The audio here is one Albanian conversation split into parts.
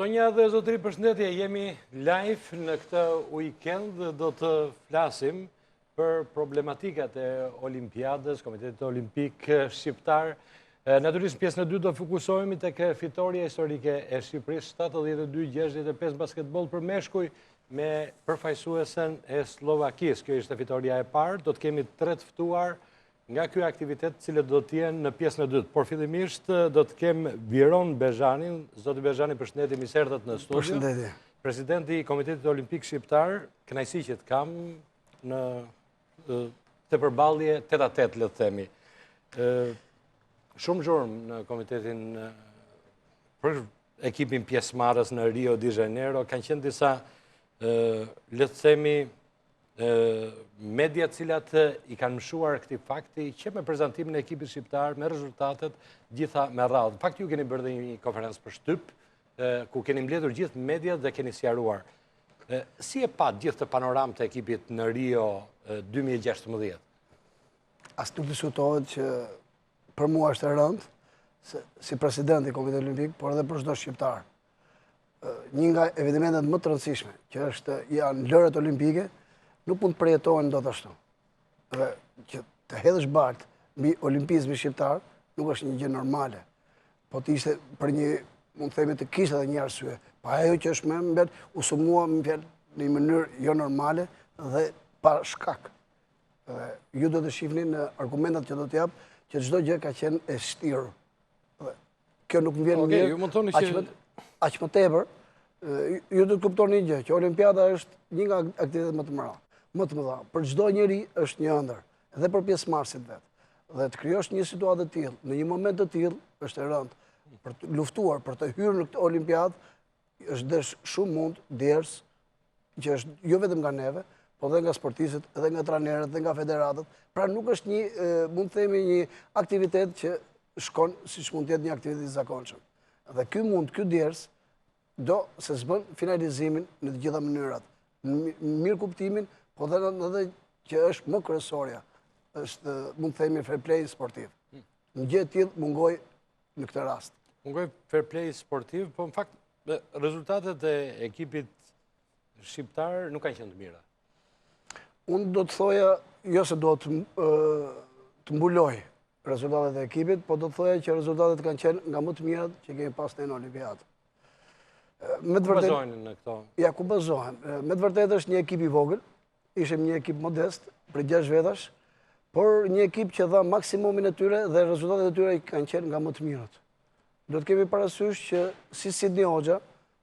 Zonja dhe zotëri, përshëndetje, jemi live në këtë weekend dhe do të flasim për problematikat e Olimpiadës, Komitetit Olimpik Shqiptar. Natyrisht, pjesën e 2 do fokusohemi tek fitoria historike e Shqipërisë 72-65 basketbol për meshkuj me përfaqësuesen e Slovakisë. Kjo ishte fitoria e parë, do të kemi 3 të ftuar nga ky aktivitet, cilët do të jenë në pjesën e dytë. Por fillimisht do të kem Viron Bezhanin. Zoti Bezhani, përshëndetje, mirë se erdhët në studio. Përshëndetje. Presidenti i Komitetit Olimpik Shqiptar, kënaqësi që të kam në të përballje 8-8, le të themi. Shumë zhurmë në komitetin për ekipin pjesëmarrës në Rio de Janeiro. Kanë qenë disa, le të themi, media cilat i kanë mshuar këtij fakti që me prezantimin e ekipit shqiptar, me rezultatet, gjitha me radhë. Në fakt, ju keni bërë dhe një konferencë për shtyp, ku keni mbledhur gjithë mediat dhe keni sqaruar. Si e pat gjithë të panoramë të ekipit në Rio 2016? As nuk diskutohet që për mua është e rëndë, si president i Komitetit Olimpik, por edhe për çdo shqiptar. Një nga evenimentet më të rëndësishme, që janë lëret olimpike, nuk mund të përjetohen dot ashtu. Dhe që të hedhësh bartë mbi olimpizmin shqiptar nuk është një gjë normale. Po të ishte për një, mund të themi, të kishte edhe një arsye. Pa ajo që është më mbet u sumua në një mënyrë jo normale dhe pa shkak. Dhe ju do të shihni në argumentat që do të jap që çdo gjë ka qenë e shtirur. Kjo nuk më vjen mirë. Aq më tepër, ju do të kuptoni një gjë, që Olimpiada është një nga aktivitetet më të mëdha. Për çdo njeri është një ëndër, edhe për pjesëmarrësit vet. Dhe të krijosh një situatë të tillë, në një moment të tillë, është e rëndë. Për të luftuar, për të hyrë në këtë Olimpiadë, është desh shumë mund, ders, që është jo vetëm nga neve, po dhe nga sportistët, edhe nga trajnerët, dhe nga federatët. Pra nuk është një, mund të themi, një aktivitet që shkon siç mund të jetë një aktivitet i zakonshëm. Dhe ky ders do se s'bën finalizimin në të gjitha mënyrat. Në mirë kuptimin, po dhe edhe që është më kryesorja, është, mund të themi, fair play sportiv. Në gjë të tillë mungoj në këtë rast. Mungoj fair play sportiv, po në fakt rezultatet e ekipit shqiptar nuk kanë qenë të mira. Unë do të thoja, jo se do të mbuloj rezultatet e ekipit, po do të thoja që rezultatet kanë qenë nga më të mirat që kemi pas në Olimpiadë. Ku bazohen në këto? Ja, ku bazohen. Me të vërtet është një ekip i vogël, ishim një ekip modest, për 6 vetash, por një ekip që dha maksimumin e tyre dhe rezultatet e tyre kanë qenë nga më të mirat. Do të kemi parasysh që si Sidney Hoxha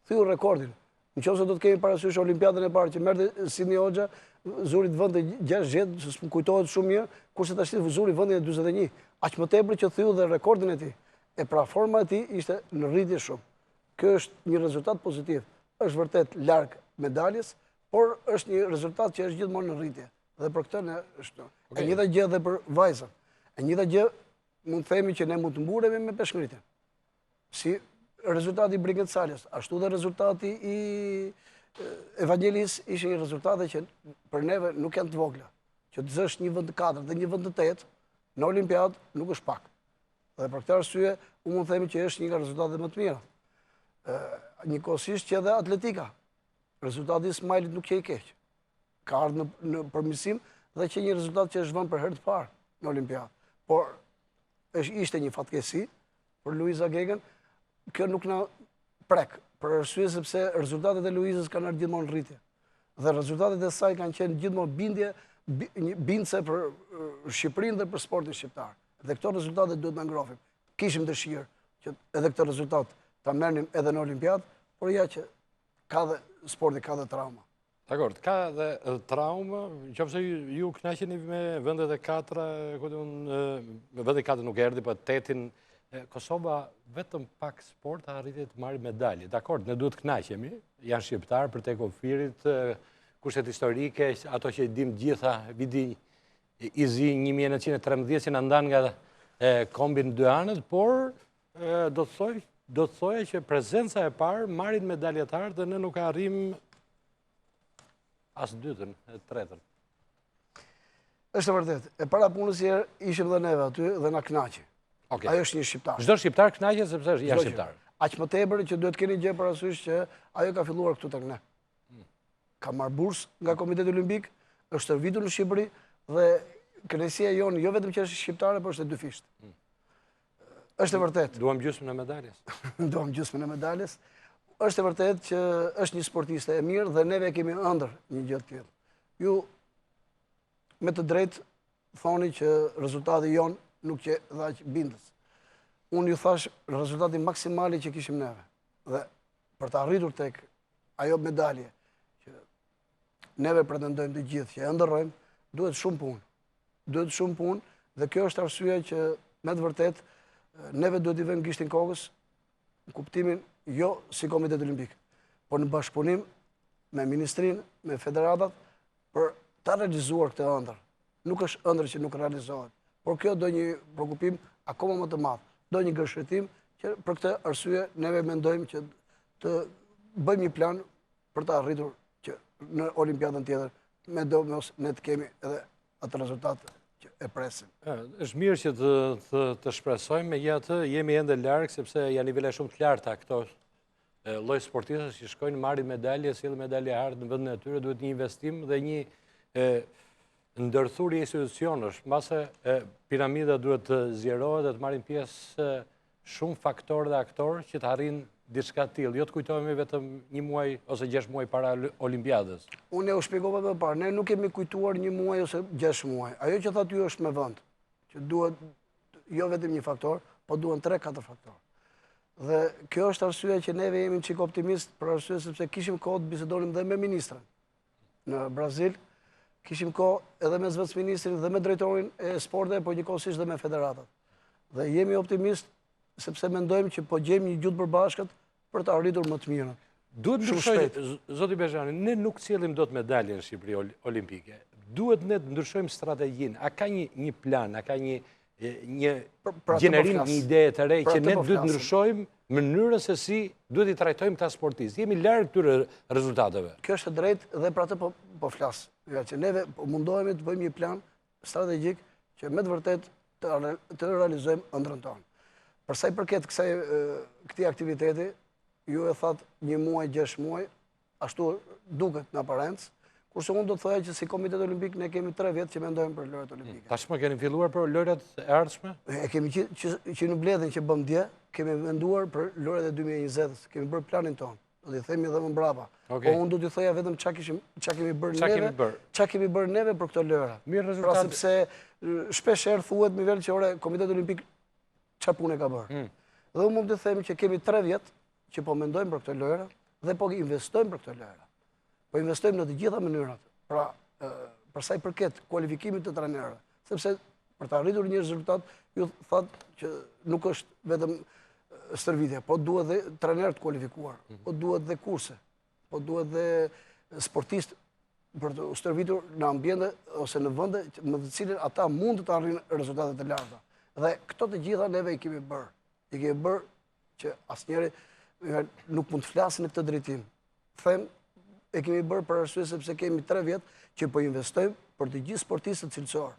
thyu rekordin. Nëse do të kemi parasysh Olimpiadën e parë që merrte Sidney Hoxha, zuri të vënte 60, s'm kujtohet shumë mirë, kurse tash zuri vendin e 41. Aq më tepër që thyu dhe rekordin e tij. E pra forma e tij ishte në rritje shumë. Kjo është një rezultat pozitiv. Është vërtet larg medaljes, por është një rezultat që është gjithmonë në rritje. Dhe për këtë ne është. E njëjta gjë edhe për vajzën. E njëjta gjë mund të themi që ne mund të mburemi me peshngritje. Si rezultati i Brigët Salës, ashtu dhe rezultati i Evangelis ishin rezultate që për neve nuk janë të vogla. Që të zësh një vend të 4 dhe një vend të 8 në Olimpiadë nuk është pak. Dhe për këtë arsye, unë mund të themi që është një nga rezultatet më të mira. Njëkohësisht që edhe atletika. Rezultati i Ismailit nuk që i keq. Ka ardhur në përmirësim dhe që një rezultat që është vënë për herë të parë në Olimpiadë. Por ishte një fatkeqësi për Luiza Gegën, kjo nuk na prek, për arsye sepse rezultatet e Luizës kanë ardhur gjithmonë në rritje. Dhe rezultatet e saj kanë qenë gjithmonë bindse për Shqipërinë dhe për sportin shqiptar. Dhe këto rezultate duhet na ngrohin. Kishim dëshirë që edhe këtë rezultat ta merrnim edhe në Olimpiadë, por ja që sporti ka dhe trauma. Dakor, ka dhe trauma, qofse ju kënaqeni me vendet e 4, vendet e 4 nuk erdhi, po 8-in Kosova vetëm pak sport arriti të marrë medalje. Dakor, ne duhet kënaqemi, janë shqiptar për tek ofirit, kushtet historike, ato që i dim gjitha, viti i zi 1913 që në ndan nga kombin 2 anët, por do të thoja që prezenca e parë marrin medaljetar dhe ne nuk arrim as 2-ën, 3-ën. Është vërtet, e para punës ishim dhe neve aty dhe na kënaqi. Ajo është një shqiptar. Çdo shqiptar kënaqet sepse është jashtë shqiptar. aq më tepër që duhet keni gjë parasysh që ajo ka filluar këtu tek ne. Ka marrë bursë nga Komiteti Olimpik, është stërvitur në Shqipëri dhe kënaqësia jonë jo vetëm që është shqiptare, por është e dyfisht. Është e vërtet. Duam gjysmën e medaljes. Duam gjysmën e medaljes. Është e vërtet që është një sportiste e mirë dhe neve kemi ëndër një gjë të tillë. Ju me të drejtë thoni që rezultati jon nuk që dha aq bindës. Unë ju thash rezultati maksimali që kishim neve. Dhe për të arritur tek ajo medalje që neve pretendojmë të gjithë që e ndërrojmë, duhet shumë punë. Duhet shumë punë dhe kjo është arsyeja që me të vërtet neve duhet i vëmë gishtin kokës në kuptimin jo si Komitet Olimpik, por në bashkëpunim me ministrinë, me federatat për ta realizuar këtë ëndër. Nuk është ëndër që nuk realizohet, por kjo do një shqetësim akoma më të madh, do një gëshëtim që për këtë arsye neve mendojmë që të bëjmë një plan për të arritur që në Olimpiadën tjetër me domos ne të kemi edhe atë rezultat që e presim. Është mirë që të shpresojmë, megjithatë jemi ende larg sepse janë nivele shumë të larta këto lloj sportistësh që shkojnë marrin medalje, sillin medalje ardh në vendin e tyre, duhet një investim dhe një ndërthurje institucionesh. Mbase piramida duhet të zgjerohet dhe të marrin pjesë shumë faktorë dhe aktorë që të arrijnë diçka të tillë, jo të kujtohemi vetëm një muaj ose 6 muaj para Olimpiadës. Unë u shpjegova më parë, ne nuk kemi kujtuar një muaj ose 6 muaj. Ajo që thatë ju është me vend, që duhet jo vetëm një faktor, po duhen 3-4 faktorë. Dhe kjo është arsyeja që neve jemi çik optimist për arsye sepse kishim kohë të bisedonim dhe me ministrën në Brazil, kishim kohë edhe me zëvendësministrin dhe me drejtorin e sporteve, po njëkohësisht dhe me federatat. Dhe jemi optimist sepse mendojmë që po gjejmë një gjutë përbashkët për të arritur më të mirën. Duhet ndryshojmë, zoti Bezhani, ne nuk sjellim dot medalje në Shqipëri olimpike. Duhet ne të ndryshojmë strategjinë. A ka një plan, a ka një gjenerim, një ide të re që ne duhet ndryshojmë mënyrën se si duhet i trajtojmë këta sportistë. Jemi larg këtyre rezultateve. Kjo është e drejtë dhe për atë po flas. Që neve mundohemi të bëjmë një plan strategjik që me të vërtet të realizojmë ëndrrën tonë. Për sa i përket këtij aktiviteti, ju e thatë 1 muaj, 6 muaj, ashtu duket në aparencë, kurse unë do të thoja që si Komitet Olimpik ne kemi 3 vjet që mendojmë për lojrat olimpike. Tashmë keni filluar për lojrat e ardhshme? E kemi që në mbledhjen që bëm dje, kemi menduar për lojrat e 2020-s, kemi bërë planin tonë. Do t'i themi edhe më mbrapa. Po unë do t'i thoja vetëm çka kemi bërë neve për këto lojra. Mirë rezultate. Pra sepse shpesh herë thuhet me vel që ore Komiteti Olimpik çfarë punë ka bërë. Dhe unë mund të them që kemi 3 vjet që po mendojmë për këto lojra dhe po investojmë për këto lojra. Po investojmë në të gjitha mënyrat. Pra, për sa i përket kualifikimit të trajnerëve, sepse për të arritur një rezultat, ju thatë që nuk është vetëm stërvitja, po duhet dhe trajnerë të kualifikuar, po duhet dhe kurse, po duhet dhe sportistë për të stërvitur në ambjende ose në vende në të cilin ata mund të arrinë rezultatet e larta. Dhe këto të gjitha neve i kemi bërë. I kemi bërë që asnjëri nuk mund të flasë në këtë drejtim. Them, e kemi bërë për arsye sepse kemi 3 vjet që po investojmë për të gjithë sportistët cilësor.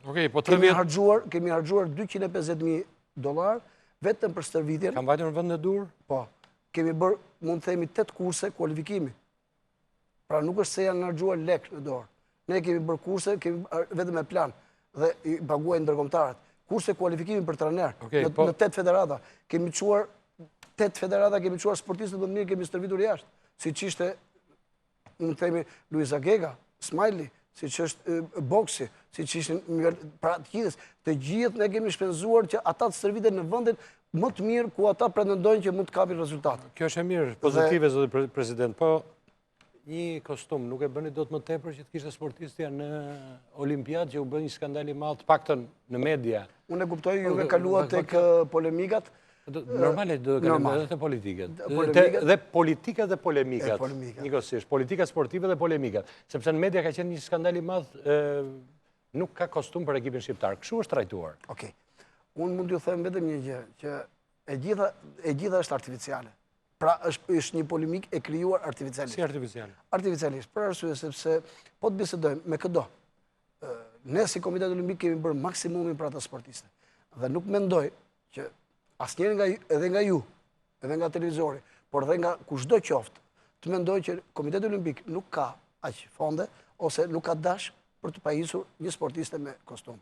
Kemi harxuar $250.000 vetëm për stërvitjen. Kam vajtur në vend në dur? Po. Kemi bërë, mund të themi 8 kurse kualifikimi. Pra nuk është se janë harxuar lek në dorë. Ne kemi bërë kurse, kemi vetëm me plan dhe i paguajnë ndërkombëtarët. Kurse kualifikimi për trajner në 8 federata. Kemi çuar 8 federata, kemi çuar sportistët më të mirë, kemi stërvitur jashtë. Siç ishte, mund të themi, Luisa Gega, Smiley, siç është boksi, siç ishin pra të gjithë ne kemi shpenzuar që ata të stërviten në vendin më të mirë ku ata pretendojnë që mund të kapin rezultate. Kjo është e mirë, pozitive, zoti president, po një kostum nuk e bëni dot më tepër që të kishte sportistja në Olimpiadë që u bë një skandal i madh, të paktën në media. Unë e kuptoj, juve kaluat tek polemikat. Normale do kalojmë edhe te politikat. Dhe politikat dhe polemikat. Njëkohësisht, politika sportive dhe polemikat. Sepse në media ka qenë një skandal i madh, nuk ka kostum për ekipin shqiptar. Kështu është trajtuar. Okej. Unë mund t'ju them vetëm një gjë, që e gjitha është artificiale. Pra është një polemik e krijuar artificialisht. Si artificiale? Artificialisht, për arsye sepse po të bisedojmë me këdo. Ne si Komitet Olimpik kemi bërë maksimumin për ata sportiste. Dhe nuk mendoj që asnjëri edhe nga ju, edhe nga televizori, por dhe nga kushdo qoftë, të mendoj që Komiteti Olimpik nuk ka aq fonde, ose nuk ka dash për të pajisur një sportiste me kostum.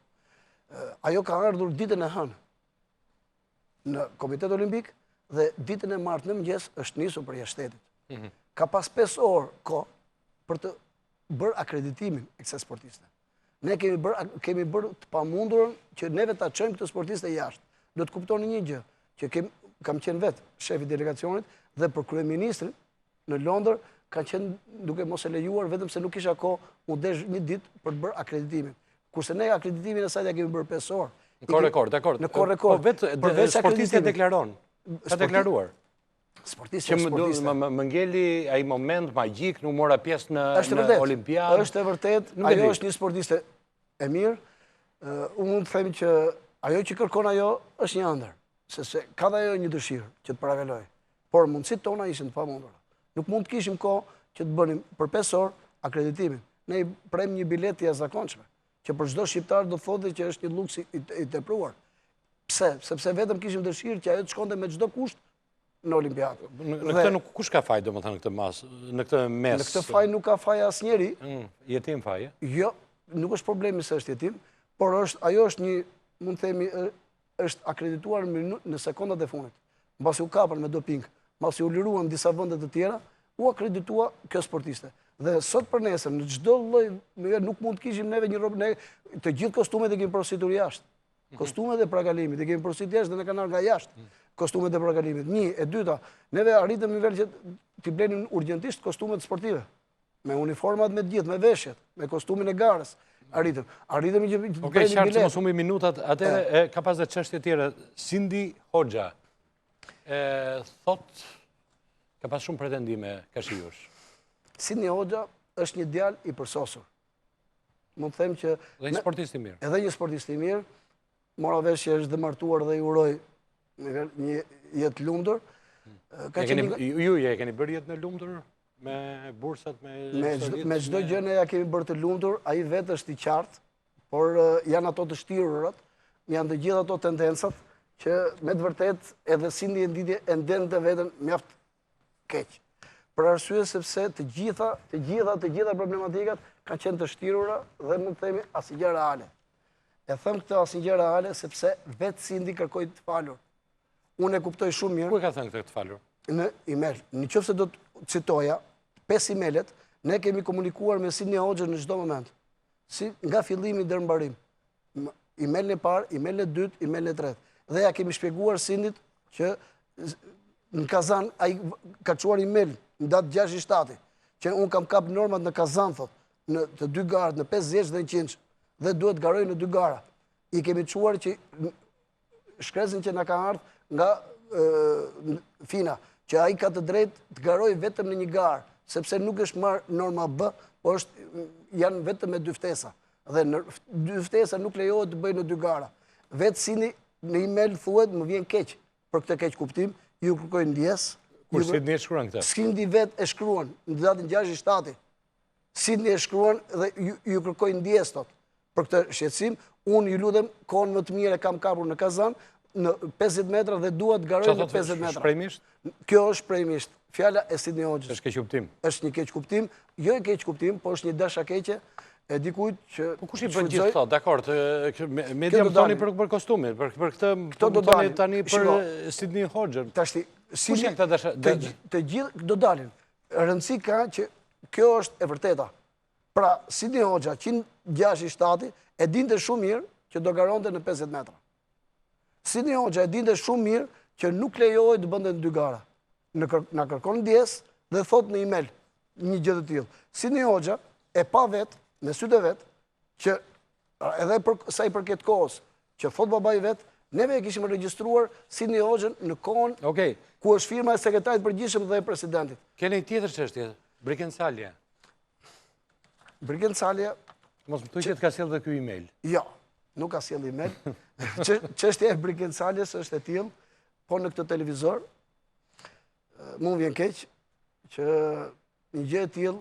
Ajo ka ardhur ditën e hënë në Komitet Olimpik dhe ditën e martë në mëngjes është nisur për jashtë shtetit. Ka pas 5 orë kohë për të bërë akreditimin e kësaj sportiste. Ne kemi bërë të pamundurën që neve ta çojmë këtë sportiste jashtë. Do të kuptoni një gjë, që kam qenë vetë shefi delegacionit dhe për kryeministrin në Londër ka qenë duke mos e lejuar vetëm se nuk kisha kohë u desh një ditë për të bërë akreditimin. Kurse ne akreditimin e saj ja kemi bërë 5 orë. Në kohë rekord, dakord. Në kohë rekord. Po vetë sportistja deklaron. Ka deklaruar. Sportistja Që më ngeli ai moment magjik, nuk mora pjesë në Olimpiadë. Është e vërtet, ajo është një sportiste e mirë. Unë mund të themi që ajo që kërkon ajo është një ëndër, sepse ka dhe ajo një dëshirë që të parakaloj. Por mundësit tona ishin të pamundura. Nuk mund të kishim kohë që të bënim për 5 orë akreditimin. Ne i prem një bilet të jashtëzakonshme, që për çdo shqiptar do thotë që është një luks i tepruar. Pse? Sepse vetëm kishim dëshirë që ajo të shkonte me çdo kusht në Olimpiadë. Në këtë nuk kush ka faj, domethënë në këtë në këtë mes. Në këtë faj nuk ka faj asnjëri. Jetim faj, Jo, nuk është problemi se është jetim, por ajo është një, mund të themi, është akredituar në sekondat e fundit. Mbasi u kapën me doping, mbasi u liruan disa vende të tjera, u akreditua kjo sportiste. Dhe sot për nesër, në çdo lloj, nuk mund të kishim neve një robë, të gjithë kostumet e kemi porositur jashtë. Kostumet e parakalimit e kemi porositur jashtë dhe ne kanë ardhur nga jashtë. Kostumet e parakalimit. Një, e dyta, neve arritëm nivel që t'i blenim urgjentisht kostumet sportive. Me uniformat me gjithë, me veshjet, me kostumin e garës. Arritëm që të Okej, qartë që mos humbi minutat, atëherë ka pas dhe çështje tjera. Cindy Hoxha thot ka pas shumë pretendime ka shijush. Cindy Hoxha është një djalë i përsosur. Mund të them që Dhe një sportist i mirë. Edhe një sportist i mirë, mora vesh që është dhe martuar dhe i uroj një jetë lumtur. Ju e keni bërë jetë në lumtur me bursat, me çdo gjë ne ja kemi bërë të lumtur, ai vetë është i qartë, por janë ato të shtirurat, janë të gjitha ato tendencat që me të vërtet edhe Cindy e ndente veten mjaft keq. Për arsye sepse të gjitha problematikat kanë qenë të shtirura dhe mund të themi asnjë reale. E them këtë asnjë reale sepse vetë Cindy kërkoi të falur. Unë e kuptoj shumë mirë. Ku e ka thënë këtë të falur? Në email. Nëse do të citoja 5 emailët, ne kemi komunikuar me Cindy Hoxhën në çdo moment. Nga fillimi deri në mbarim. Emailin e parë, emailin e dytë, emailin e tretë. Dhe ja kemi shpjeguar Cindyt që në Kazan ai ka çuar email në datë 6/7, që unë kam kap normat në Kazan thot, në të dy garët, në 50 dhe 100, dhe duhet garoj në 2 gara. I kemi çuar që shkresën që na ka ardhur nga FINA, që ai ka të drejtë të garoj vetëm në 1 garë, sepse nuk është marrë norma B, por janë vetëm me 2 ftesa. Dhe në 2 ftesa nuk lejohet të bëjnë në 2 gara. Vetë Cindy në email thuhet më vjen keq për këtë keq kuptim, ju kërkoj ndjes. Kur Cindy e shkruan këtë? Cindy vetë e shkruan në datën 6/7. Cindy e shkruan dhe ju kërkoj ndjes tot për këtë shqetësim. Unë ju lutem kohën më të mirë e kam kapur në Kazan në 50 metra dhe dua të garoj në 50 metra. Shprehimisht? Kjo është shprehimisht. Fjala e Cindy Hoxhës. Është keq kuptim. Është një keq kuptim, jo e keq kuptim, por është një dasha keqe e dikujt që... Po kush i bën gjithë këto? Dakor, media më tani për kostumin, për këtë më tani për Cindy Hoxhën. Kush janë këta dasha? Të gjithë do dalin. Rëndësi ka që kjo është e vërteta. Pra, Cindy Hoxha, 106/7, e dinte shumë mirë që do garonte në 50 metra. Cindy Hoxha e dinte shumë mirë që nuk lejohet të bënte në 2 gara. Na kërkon ndjes dhe thot në email një gjë të tillë. Cindy Hoxha e pa vetë, me sytë e vetë, që edhe për sa i përket kohës, që thot babai vetë, neve e kishim regjistruar Cindy Hoxhën në kohën ku është firma e sekretarit përgjithshëm dhe e presidentit. Keni tjetër çështje, Brikensalja. Brikensalja... Mos më thuaj që të ka sjellë dhe ky email. Jo, nuk ka sjellë email. Çështja e Brikensaljes është e tillë, po në këtë televizor, mund vjen keq që një gjë e tillë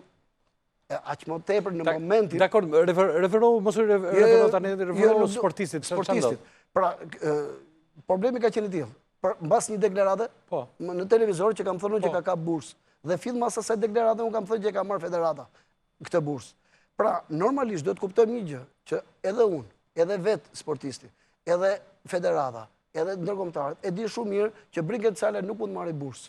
aq më tepër në momentin... Dakor, referohu, mos referohu tani, referohu sportistit. Pra, problemi ka qenë i tillë. mbas një deklarate, Po. në televizor që kam thënë që ka bursë. Dhe fill mas asaj deklarate, unë kam thënë që ka marrë federata këtë bursë. Pra, normalisht do të kuptojmë një gjë, që edhe unë, edhe vetë sportisti, edhe federata, edhe ndërkombëtarët, e di shumë mirë që Brinkensale nuk mund marrë bursë.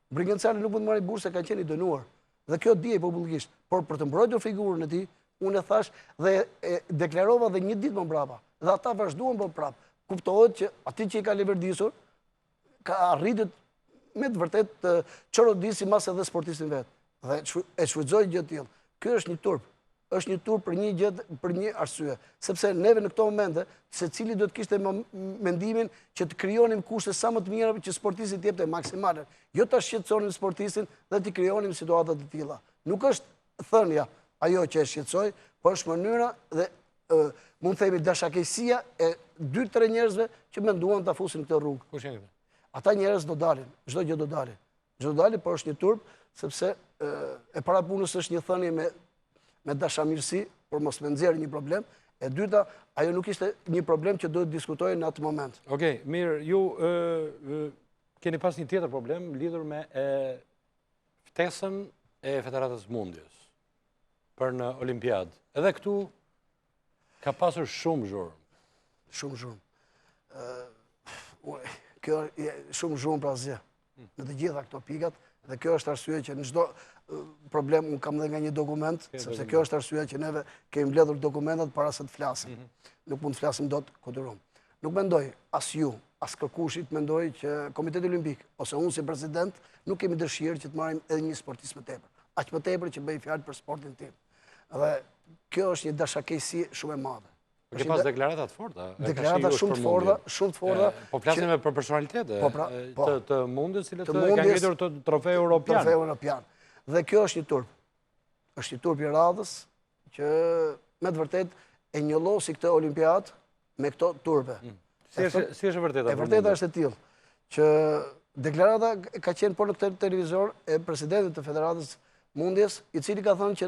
Brinkensale nuk mund marrë bursë se ka qenë i dënuar. Dhe kjo dije publikisht. Por për të mbrojtur figurën e tij, unë e thash dhe deklarova dhe një ditë më mbrapa. Dhe ata vazhduan për prapë. Kuptohet që ati që i ka leverdisur, ka arritur me të vërtet të çorodisi mas edhe sportistin vetë. Dhe e shfrytëzoi gjë të tillë. Ky është një turp. Është një turp për një gjë, për një arsye. Sepse neve në këto momente, secili do të kishte mendimin që të krijonim kushte sa më të mira që sportisti të jepte maksimale. Jo ta shqetësonim sportistin dhe të krijonim situata të tilla. Nuk është thënia ajo që e shqetësoi, por është mënyra dhe mund të themi dashakësia e 2-3 njerëzve që menduan ta fusin këtë rrugë. Kush janë këta? Ata njerëz do dalin, çdo gjë do dalin. Çdo do dalin, por është një turp sepse e para punës është një thënie me dashamirësi, por mos me nxjerrë një problem. E dyta, ajo nuk ishte një problem që duhet diskutojë në atë moment. Okej, mirë, ju keni pas një tjetër problem lidhur me ftesën e Federatës Mundjes për në Olimpiadë. Edhe këtu ka pasur shumë zhurmë. Shumë zhurmë. Kjo shumë zhurmë pra asgjë. Në të gjitha këto pikat, dhe kjo është arsye që në çdo problem unë kam dhe nga një dokument, sepse kjo është arsye që neve kemi mbledhur dokumentat para se të flasim. Nuk mund të flasim dot kudurum. Nuk mendoj as ju, as kërkushit mendoj që Komiteti Olimpik ose unë si president nuk kemi dëshirë që të marrim edhe një sportist më tepër. Aq më tepër që bëj fjalë për sportin tim. Dhe kjo është një dashakësi shumë e madhe. Ke pas deklarata të forta. Deklarata shumë të forta. Po flasim për personalitete të Mundjes, cilët kanë ngritur trofeu europian. Trofeu europian. Dhe kjo është një turp. Është një turp i radhës që me të vërtet e njollosi këtë olimpiadë me këto turpe. Si është vërteta? E vërteta është e tillë që deklarata ka qenë por në këtë televizor e presidentit të Federatës Mundjes, i cili ka thënë që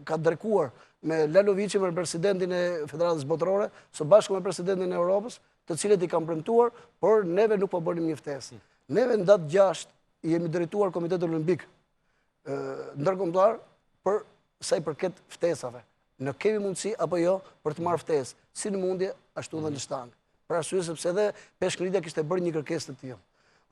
ka dërkuar me Lalovicin, me presidentin e Federatës Botërore, së bashku me presidentin e Europës, të cilët i kam premtuar, por neve nuk po bënim një ftesë. Neve në datë 6 jemi drejtuar Komitetin Olimpik ndërkombëtar për sa i përket ftesave. Në kemi mundësi apo jo për të marrë ftesë, si në mundje, ashtu dhe në shtangë. Për arsye sepse edhe peshkëngritja kishte bërë një kërkesë të tillë.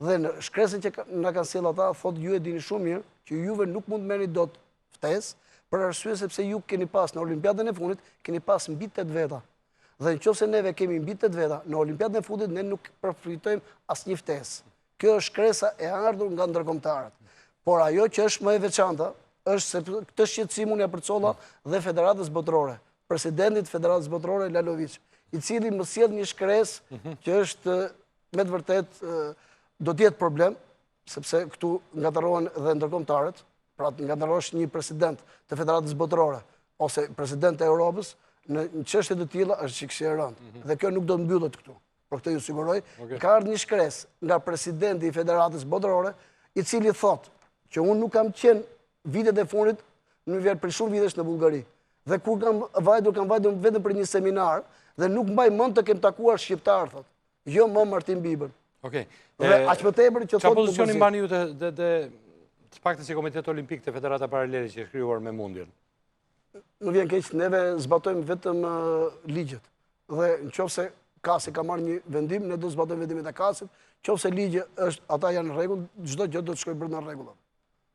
Dhe në shkresën që na kanë sjellë ata, thotë ju e dini shumë mirë që juve nuk mund merrni dot ftesë, për arsye sepse ju keni pas në Olimpiadën e fundit, keni pas mbi 8 veta. Dhe nëse neve kemi mbi 8 veta, në Olimpiadën e fundit ne nuk përfitojmë asnjë ftesë. Kjo është shkresa e ardhur nga ndërkombëtarët. Por ajo që është më e veçanta është se këtë shqetësim unë ja përcolla dhe Federatës Botërore, presidentit Federatës Botërore Lalovic, i cili më sjell një shkresë që është me të vërtet do të jetë problem, sepse këtu ngatërohen dhe ndërkombëtarët, pra të ngatërosh një president të Federatës Botërore ose president të Europës, në çështje të tilla është çikse e rëndë. Dhe kjo nuk do të mbyllet këtu. Por këtë ju siguroj, ka ardhur një shkresë nga presidenti i Federatës Botërore, i cili thotë që unë nuk kam qenë vitet e fundit në vjerë për shumë vitesh në Bullgari. Dhe kur kam vajtur vetëm për një seminar dhe nuk mbaj mend të kem takuar shqiptar, thotë. Jo më Martin Bibër. Okej. Dhe aq më tepër që thotë. Çfarë pozicioni mbani ju të paktën si Komiteti Olimpik të Federata Paralele që është krijuar me mundjen? Nuk vjen keq, neve zbatojmë vetëm ligjet. Dhe nëse KAS ka marrë një vendim, ne do të zbatojmë vendimet e KAS-it. Nëse ligji është, ata janë në rregull, çdo gjë do të shkojë brenda rregullat.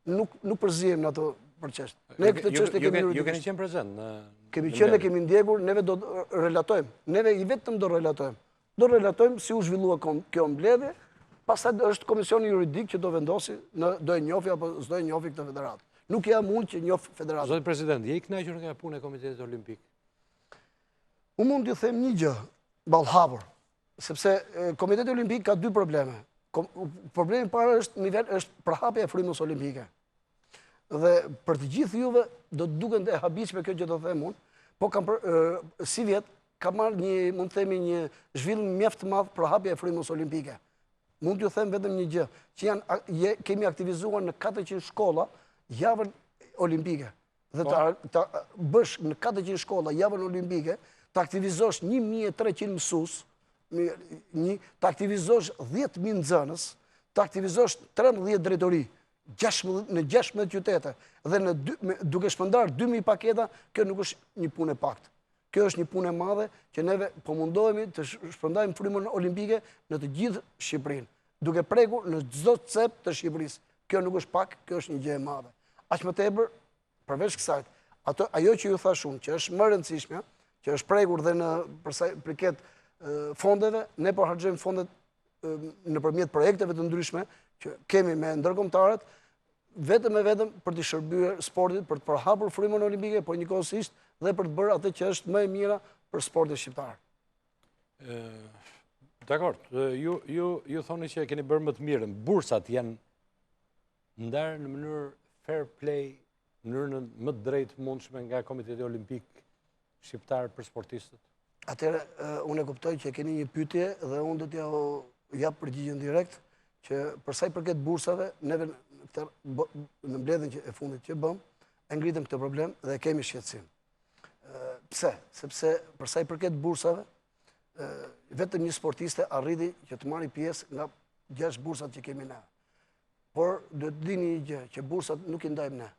Nuk përzihem në ato për çështje. Ne këtë çështje kemi ju keni qenë prezent në kemi qenë dhe kemi ndjekur, neve do të relatojmë. Neve i vetëm do relatojmë. Do relatojmë si u zhvillua kjo mbledhje, pastaj është komisioni juridik që do vendosi do e njohë apo s'do e njohë këtë federatë. Nuk jam unë që njoh federatën. Zoti president, je i kënaqur nga puna e Komitetit Olimpik? Unë mund t'ju them një gjë, ballhapur, sepse Komiteti Olimpik ka dy probleme. Problemi i parë është përhapja e frymës olimpike. Dhe për të gjithë juve do të duken e habitshme kjo që do them unë, po si vjet ka marrë një, mund të themi, një zhvillim mjaft të madh përhapja e frymës olimpike. Mund t'ju them vetëm një gjë, që kemi aktivizuar në 400 shkolla javën olimpike. Dhe ta bësh në 400 shkolla javën olimpike, të aktivizosh 1300 mësues të aktivizosh 10.000 nxënës, të aktivizosh 13 drejtori në 16 qytete dhe duke shpëndar 2.000 paketa, kjo nuk është një punë e paktë. Kjo është një punë e madhe që neve po mundohemi të shpërndajmë frymën olimpike në të gjithë Shqipërinë, duke prekur në çdo cep të Shqipërisë. Kjo nuk është pak, kjo është një gjë e madhe. Aq më tepër, përveç kësaj, ajo që ju thash unë, që është më e rëndësishme, që është prekur dhe në përsa priket fondeve, ne po harxojmë fondet nëpërmjet projekteve të ndryshme që kemi me ndërkombëtarët, vetëm e vetëm për të shërbyer sportit, për të përhapur frymën olimpike, por njëkohësisht dhe për të bërë atë që është më e mira për sportin shqiptar. Dakor, ju thoni që keni bërë më të mirën. Bursat janë ndarë në mënyrë fair play, në mënyrën më të drejtë mundshme nga Komiteti Olimpik Shqiptar për sportistët? Atëherë, unë e kuptoj që keni një pyetje dhe unë do t'ja jap përgjigjen direkt, që për sa i përket bursave, neve në mbledhjen e fundit që bëm, e ngritëm këtë problem dhe kemi shqetësim. Pse? Sepse për sa i përket bursave, vetëm një sportiste arriti që të marrë pjesë nga 6 bursat që kemi ne. Por do të dini një gjë, që bursat nuk i ndajmë ne.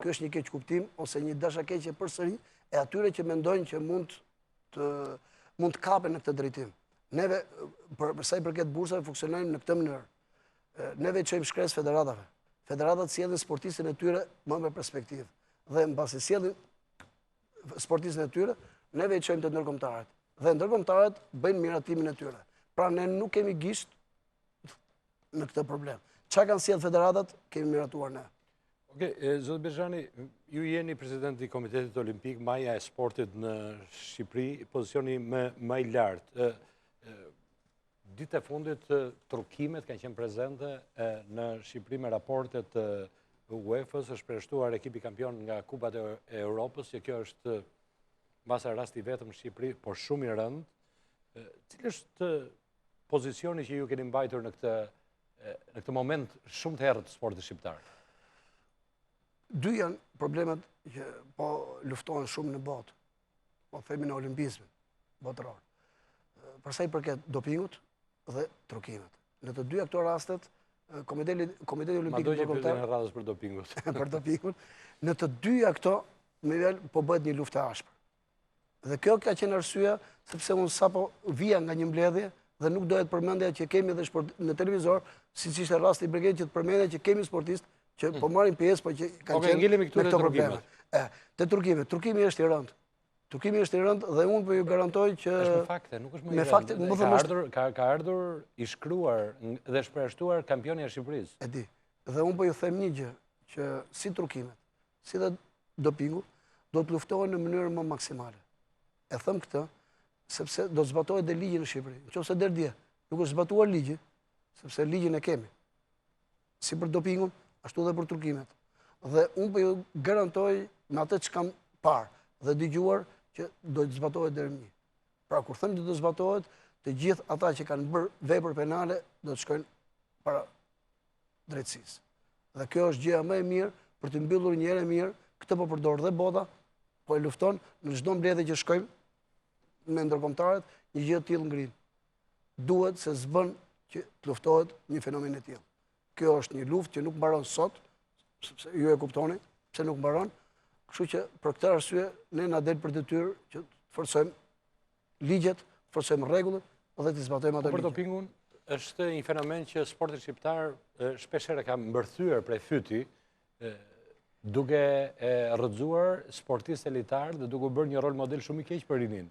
Ky është një keq kuptim ose një dashakeqje përsëri e atyre që mendojnë që mund të kapen në këtë drejtim. Neve, për sa i përket bursave, funksionojmë në këtë mënyrë. Neve çojmë shkres federatave. Federatat sjellin sportistën e tyre më me perspektivë. Dhe mbasi sjellin sportistën e tyre, neve çojmë të ndërkombëtarët. Dhe ndërkombëtarët bëjnë miratimin e tyre. Pra ne nuk kemi gisht në këtë problem. Çka kanë sjellë federatat, kemi miratuar ne. Okej, zot Bezhani, ju jeni presidenti i Komitetit Olimpik, maja e sportit në Shqipëri, pozicioni më i lartë. Ditë e fundit, trukimet kanë qenë prezente në Shqipëri me raportet të UEFA-s, është përshtuar ekipi kampion nga Kupat e Europës, që kjo është mbase rasti vetëm në Shqipëri, por shumë i rëndë. Cili është pozicioni që ju keni mbajtur në këtë moment shumë të herët të sportit shqiptar? Dy janë problemet që po luftohen shumë në botë, po themi në olimpizmin botëror. Për sa i përket dopingut dhe trukimet. Në të dyja këto rastet, Komiteti Olimpik Ndërkombëtar në radhës për dopingut. Për dopingut, në të dyja këto po bëhet një luftë e ashpër. Dhe kjo ka qenë arsyeja sepse unë sapo vija nga një mbledhje dhe nuk dohet përmendja që kemi edhe në televizor, siç ishte rasti i Breget që të përmendja që kemi sportistë që po marrin pjesë, por që kanë qenë me këto probleme. Te turkimi është i rëndë. Turkimi është i rëndë dhe unë po ju garantoj që është me fakte, nuk është me rëndë. Ka ardhur i shkruar dhe shprehur kampioni i Shqipërisë. E di. Dhe unë po ju them një gjë, që si turkimet, si dhe dopingu, do të luftohen në mënyrë më maksimale. E them këtë, sepse do të zbatohet dhe ligji në Shqipëri. Nëse deri dje nuk është zbatuar ligji, sepse ligjin e kemi. Si për dopingun, ashtu dhe për turkimet. Dhe unë po ju garantoj me atë që kam parë dhe dëgjuar që do të zbatohet deri më. Pra kur them që do të zbatohet, të gjithë ata që kanë bërë vepër penale do të shkojnë para drejtësisë. Dhe kjo është gjëja më e mirë për të mbyllur një herë mirë, këtë po përdor dhe bota, po e lufton në çdo mbledhje që shkojmë me ndërkombëtarët, një gjë të tillë ngrin. Duhet se s'bën që të luftohet një fenomen e tillë. Kjo është një luftë që nuk mbaron sot, sepse ju e kuptoni, pse nuk mbaron. Kështu që për këtë arsye ne na del për detyrë që të forcojmë ligjet, forcojmë rregullat dhe të zbatojmë ato ligje. Për dopingun është një fenomen që sporti shqiptar shpeshherë ka mbërthyer prej fyti, duke rrëzuar sportistë elitar dhe duke bërë një rol model shumë i keq për rinin.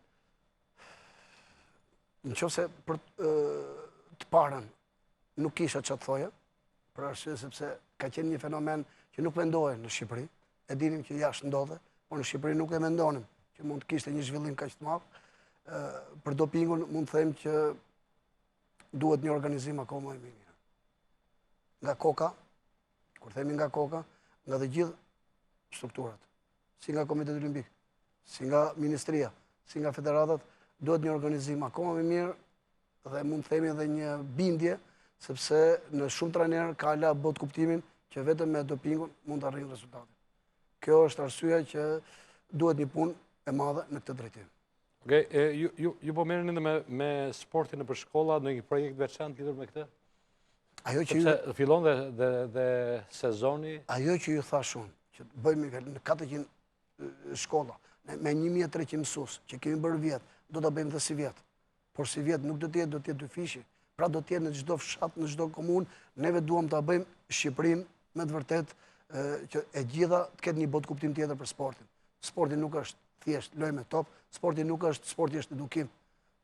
Nëse për të parën nuk kisha çfarë thoja, për arsye sepse ka qenë një fenomen që nuk mendohej në Shqipëri. E dinim që jashtë ndodhe, por në Shqipëri nuk e mendonim që mund të kishte një zhvillim kaq të madh. Për dopingun mund të them që duhet një organizim akoma më i mirë. Nga koka, kur themi nga koka, nga të gjithë strukturat, si nga Komiteti Olimpik, si nga Ministria, si nga federatat, duhet një organizim akoma më i mirë dhe mund të themi edhe një bindje, sepse në shumë trajnerë ka la bot kuptimin që vetëm me dopingun mund të arrijnë rezultate. Kjo është arsyeja që duhet një punë e madhe në këtë drejtim. Ju po merrni me sportin në për shkolla, në një projekt veçantë lidhur me këtë? Sepse fillon dhe sezoni. Ajo që ju thash unë, që bëjmë në 400 shkolla, me 1300 mësues, që kemi bërë vjetë, do të bëjmë dhe si vjetë. Por si vjetë nuk do të jetë dy fishi. Pra do të jetë në çdo fshat, në çdo komunë, neve duam ta bëjmë Shqipërinë me të vërtet që e gjitha të ketë një botë kuptim tjetër për sportin. Sporti nuk është thjesht lojë me top, sporti nuk është, sporti është edukim.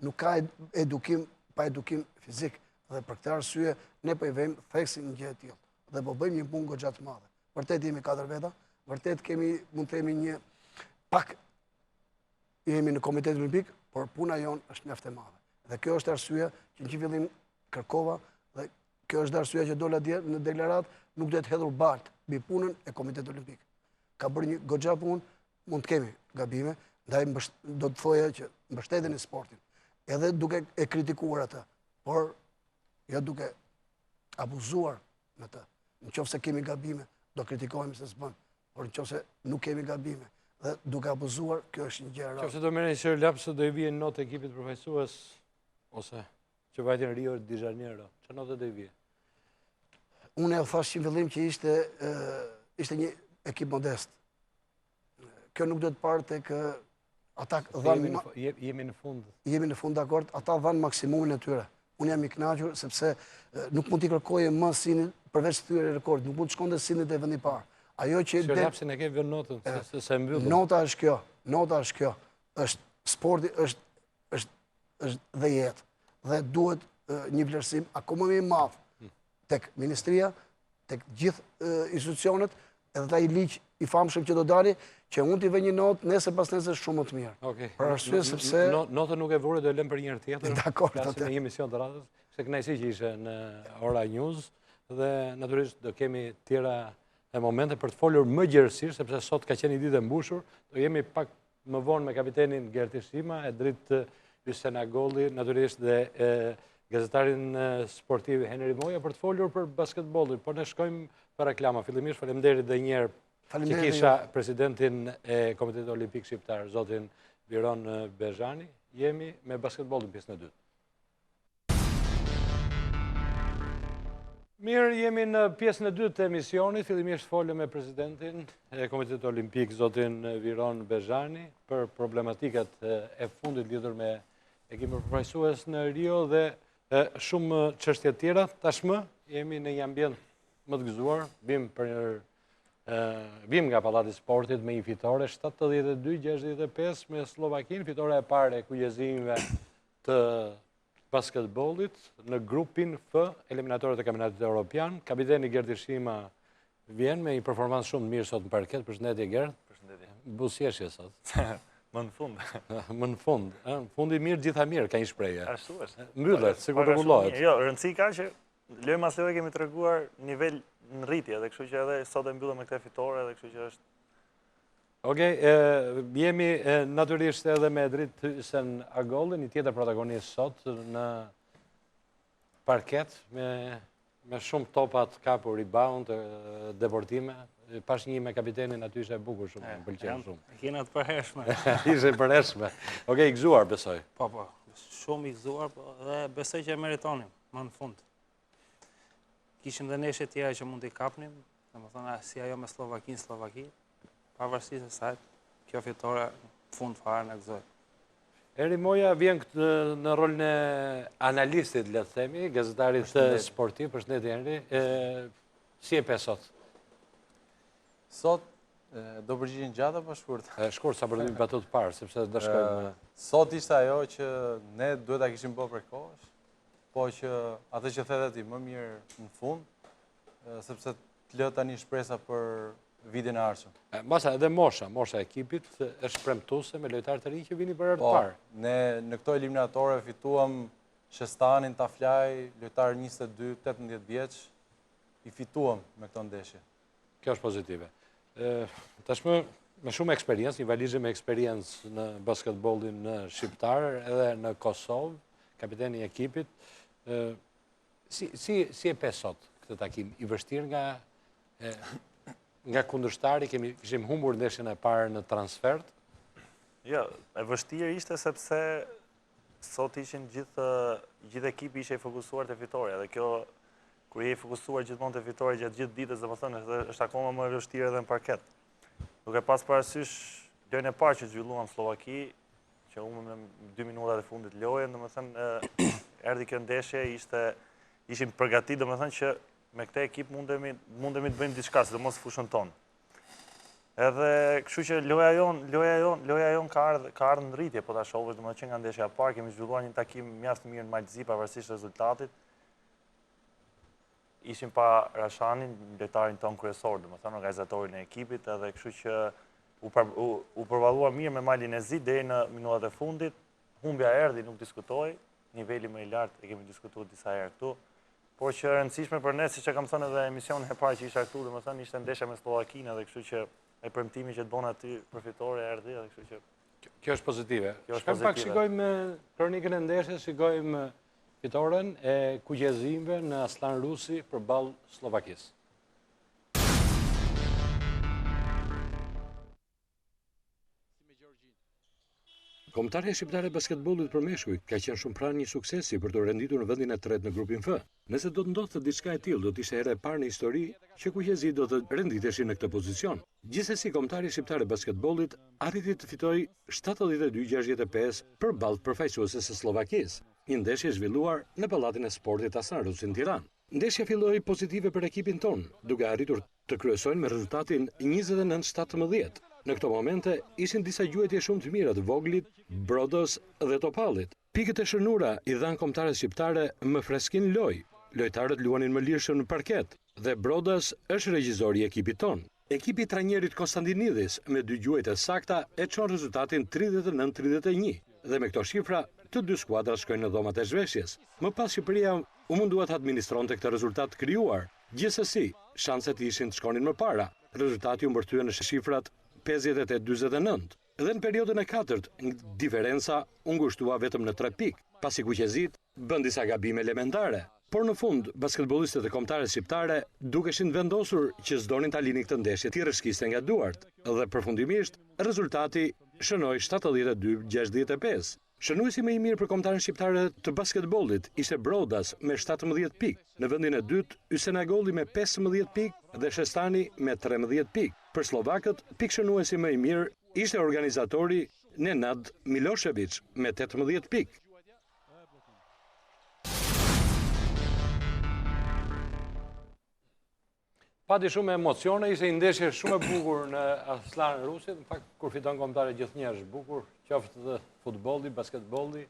Nuk ka edukim pa edukim fizik. Dhe për këtë arsye ne po i vëmë theksin në gjë të tillë. Dhe po bëjmë një punë goxha të madhe. Vërtet jemi 4 veta, vërtet mund të themi një pak jemi në Komitetin Olimpik, por puna jonë është mjaft e madhe. Dhe kjo është arsyeja që në fillim kërkova dhe kjo është arsyeja që dola dje në deklarat nuk duhet hedhur bart mbi punën e Komitetit Olimpik. Ka bërë një goxha punë, mund të kemi gabime, ndaj do të thoja që mbështetjen e sportin, edhe duke e kritikuar atë, por jo duke abuzuar me të. Në qoftë se kemi gabime, do kritikohemi se s'bën, por në qoftë se nuk kemi gabime dhe duke abuzuar, kjo është një gjë e rrallë. Qoftë se do merrni sër lapsë do i vijë notë ekipit përfaqësues ose që vajtin Rio de Janeiro. Çfarë notë do i vijë? Unë e thash në fillim që ishte një ekip modest. Kjo nuk do të parë tek ata dhanë. Jemi në fund. Jemi në fund, dakord, ata dhanë maksimumin e tyre. Unë jam i kënaqur sepse nuk mund t'i kërkoje më sinit përveç thyrë rekord, nuk mund të shkonte sinit e vendi parë. Ajo që Sër lapsin e ke vënë notën, se mbyllën. Nota është kjo, nota është kjo. Është sporti është dhe jetë. Dhe duhet një vlerësim akoma më i madh tek ministria, tek gjithë institucionet, edhe ai ligj i famshëm që do dali, që mund t'i vë një notë nesër pas nesër shumë më të mirë. Për arsye sepse notën nuk e vure, do e lëm për një herë tjetër. Dakor, flasim në një emision të radhës, se kënaqësi që ishe në Ora News dhe natyrisht do kemi tjera momente për të folur më gjerësisht, sepse sot ka qenë një ditë e mbushur, do jemi pak më vonë me kapitenin Gerti Shima, e dritë Hysén Agolli, natyrisht dhe gazetarin sportiv Henry Moja për të folur për basketbollin, por ne shkojmë për reklama. Fillimisht faleminderit dhe një herë që kisha presidentin e Komitetit Olimpik Shqiptar, zotin Viron Bezhani. Jemi me basketbollin pjesën e dytë. Mirë, jemi në pjesën e dytë të emisionit. Fillimisht folëm me presidentin e Komitetit Olimpik, zotin Viron Bezhani, për problematikat e fundit lidhur me ekipin përfaqësues në Rio dhe shumë çështje tjera. Tashmë jemi në një ambient më të gëzuar, vim nga Pallati i Sportit me një fitore 72-65 me Slovakinë, fitore e parë e kuqezimeve të basketbollit në grupin F, eliminatorët e kampionatit evropian. Kapiteni Gerti Shima vjen me një performancë shumë të mirë sot në parket. Përshëndetje Gert. Përshëndetje. Buzëqeshje sot. Më në fund. Më në fund. Fundi mirë, gjitha mirë, ka një shprehje. Ashtu është. Mbyllet, sikur të mbullohet. Jo, rëndësi ka që lojë mas lojë kemi treguar nivel në rritje, dhe kështu që edhe sot e mbyllëm me këtë fitore, dhe kështu që është. Okej, jemi natyrisht edhe me dritë Hysén Agolli, një tjetër protagonist sot në parket, me shumë topat kapur, rebound, deportime. Pash një me kapitenin aty ishe bukur shumë, më pëlqen shumë. Kena të përhershme. Ishe përhershme. Okej, i gëzuar, besoj. Po, shumë i gëzuar, dhe besoj që e meritonim, më në fund. Kishim dhe neshe tjera që mund t'i kapnim, dhe më thonë, si ajo me Slovaki, pavarësisht se sajt, kjo fitore fund fare në gëzoj. Eri Moja vjen në rolën e analistit, le të themi, gazetarit sportiv, përshëndetje Henri. Si e pe sot? Sot do përgjigjen gjatë apo shkurt? Shkurt, sa përdorim batut parë, sepse do shkojmë. Sot ishte ajo që ne duhet ta kishim bërë prej kohësh, po që atë që thetet i më mirë në fund, sepse të lë tani shpresa për vitin e ardhshëm. Masa edhe mosha e ekipit është premtuese me lojtarë të rinj që vini për herë të parë. Ne në këto eliminatore fituam Shestanin, Taflaj, lojtar 22, 18 vjeç, i fituam me këto ndeshje. Kjo është pozitive. Tashmë me shumë eksperiencë, një valizhe me eksperiencë në basketbollin në shqiptar edhe në Kosovë, kapiteni i ekipit. Si e pe sot këtë takim? I vështirë nga kundërshtari, kishim humbur ndeshjen e parë në transfert, Jo, e vështirë ishte sepse sot ishin gjithë ekipi ishe i fokusuar të fitoria, dhe kjo, kur je i fokusuar gjithmonë të fitoria gjatë gjithë ditës, domethënë është akoma më e vështirë edhe në parket. Duke pas parasysh lojën e parë që zhvilluam në Slovaki, që unë në 2 minutat e fundit lojën, domethënë erdhi kjo ndeshje, ishim përgatitur, domethënë që me këtë ekip mundemi të bëjmë diçka, sidomos fushën tonë. Edhe kështu që loja jon ka ardhur në rritje, po ta shohësh domethënë që nga ndeshja e parë kemi zhvilluar një takim mjaft mirë në Malzi pavarësisht rezultatit. Ishim pa Rashanin, lojtarin ton kryesor, domethënë organizatorin e ekipit, edhe kështu që u përballuar mirë me Malin e Zi deri në minutat e fundit. Humbja erdhi, nuk diskutoj, niveli më i lartë e kemi diskutuar disa herë këtu. Por që e rëndësishme për ne, siç e kam thënë edhe emisionin e parë që isha këtu, domethënë ishte ndeshja me Slovakinë, dhe kështu që e premtimi që të bëna aty për fitore erdhi, edhe kështu që kjo është pozitive. pozitive. Pak shikojmë kronikën e ndeshjes, shikojmë fitoren e kuqezimve në Aslan Rusi përballë Slovakisë. Kombëtarja shqiptare e basketbollit për meshkuj ka qenë shumë pranë një suksesi për të renditur në vendin e tretë në grupin F. Nëse do të ndodhte diçka e tillë, do të ishte hera e parë në histori që kuqezit do të renditeshin në këtë pozicion. Gjithsesi, kombëtarja shqiptare e basketbollit arriti të fitojë 72-65 përballë përfaqësuesës së Slovakisë, një ndeshje zhvilluar në Pallatin e Sportit Aslan Rusi në Tiranë. Ndeshja filloi pozitive për ekipin ton, duke arritur të kryesojnë me rezultatin 29-17. Në këto momente ishin disa gjuhetje shumë të mira të Voglit, Brodos dhe Topallit. Pikët e shënura i dhanë kombëtarës shqiptare më freskin lojë. Lojtarët luanin më lirshëm në parket dhe Brodos është regjizori i ekipit ton. Ekipi i trajnerit Konstantinidis me 2 gjuhje të sakta e çon rezultatin 39-31 dhe me këto shifra të 2 skuadrat shkojnë në dhomat e zhveshjes. Më pas Shqipëria u mundua të administronte këtë rezultat krijuar. Gjithsesi, shanset ishin të shkonin më para. Rezultati u mbërthye në shifrat 58-49. Dhe në periodën e 4, diferenca u ngushtua vetëm në 3 pikë, pasi kuqezit bën disa gabime elementare. Por në fund, basketbollistët e kombëtares shqiptare dukeshin vendosur që s'donin ta linin këtë ndeshje t'i rrëshqiste nga duart, dhe përfundimisht rezultati shënoi 72-65. Shënuesi më i mirë për kombëtaren shqiptare të basketbollit ishte Brodas me 17 pikë, në vendin e dytë Ysenagolli me 15 pikë dhe Shestani me 13 pikë. Për slovakët, pikëshënuesi më i mirë ishte organizatori Nenad Milošević me 18 pikë. Pati shumë emocione, ishte një ndeshje shumë e bukur në Aslan Rusit, në fakt kur fiton kombëtare gjithnjëherë është bukur, qoftë dhe futbolli, basketbolli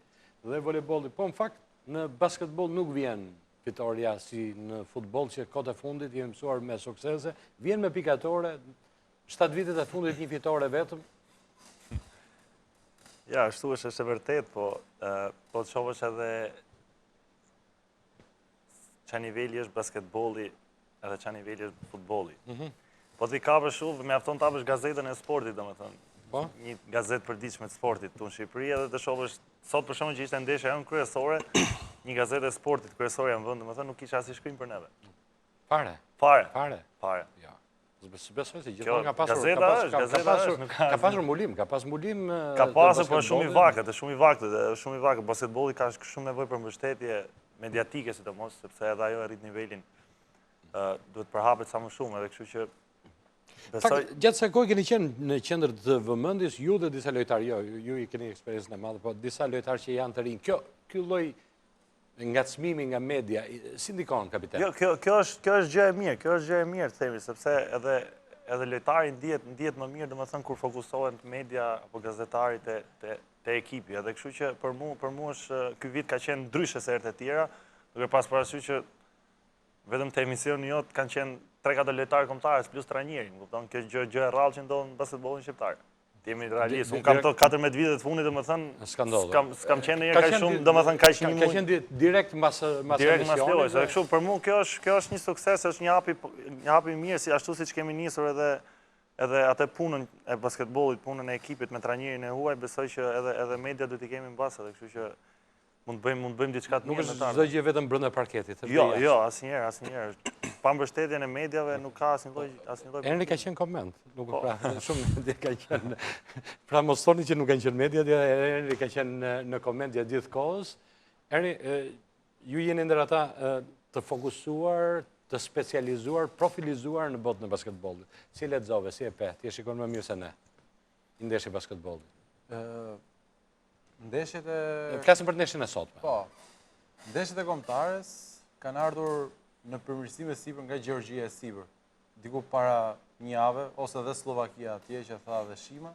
dhe voleybolli. Po në fakt në basketboll nuk vjen fitoria si në futboll që kohët e fundit jemi mësuar me suksese, vjen me pikatore, 7 vitet e fundit një fitore vetëm. Ja, ashtu është e vërtet, po të shohësh edhe çfarë niveli është basketbolli edhe çfarë niveli është futbolli. Po ti kapësh shumë, mjafton të hapësh gazetën e sportit, domethënë. Po? Një gazetë përditshme të sportit këtu në Shqipëri, edhe të shohësh sot për shembull që ishte ndeshja jonë kryesore, një gazetë e sportit kryesore në vend, domethënë nuk kisha asnjë shkrim për neve. Fare. Ja. Besoj se gjithmonë ka pasur mulim, ka pas mulim. Ka pasur, por shumë i vakët, basketbolli ka shumë nevojë për mbështetje mediatike sidomos, sepse edhe ajo e rrit nivelin. Duhet përhapet sa më shumë, edhe kështu që besoj. Gjatë sa kohë keni qenë në qendër të vëmendjes, ju dhe disa lojtarë, ju i keni eksperiencën e madhe, po disa lojtarë që janë të rinj. Ky lloj ngacmimi nga media, si ndikon, kapiten? Jo, kjo është gjë e mirë, themi, sepse edhe lojtari ndihet më mirë, domethënë kur fokusohen media apo gazetarit te ekipi, edhe kështu që për mua është ky vit ka qenë ndryshe se herët e tjera, duke pas parasysh që vetëm te emisioni jot kanë qenë 3-4 lojtarë kombëtarës plus trajneri, më kupton, kjo gjë e rrallë që ndodh në basketbollin shqiptar. Jemi realist, unë kam to 14 vitet të fundit, domethënë s'kam qenë ndonjëherë kaq shumë, domethënë kaq një muaj. Ka qenë direkt mbas emisionit. Edhe kështu për mua kjo është një sukses, është një hap i mirë, si ashtu siç kemi nisur edhe atë punën e basketbollit, punën e ekipit me trajnerin e huaj, besoj që edhe media duhet i kemi mbas, edhe kështu që mund të bëjmë diçka të mirë me ta. Nuk është çdo gjë vetëm brenda parketit. Jo, asnjëherë. pa mbështetjen e mediave nuk ka asnjë lloj. Henri ka qenë koment, nuk pra shumë media ka qenë. Pra mos thoni që nuk kanë qenë media, Henri ka qenë në koment gjatë gjithë kohës. Henri, ju jeni ndër ata të fokusuar, të specializuar, profilizuar në botën e basketbollit. Si lexove, si e pe, ti e shikon më mirë se ne. Ndeshje basketbollit. Ndeshjet e... Flasim për ndeshjen e sotme. Po, ndeshjet e kombëtares kanë ardhur në përmirësime sipër nga Gjeorgjia e Sipër. Diku para një jave, ose dhe Slovakia atje që tha dhe Shima.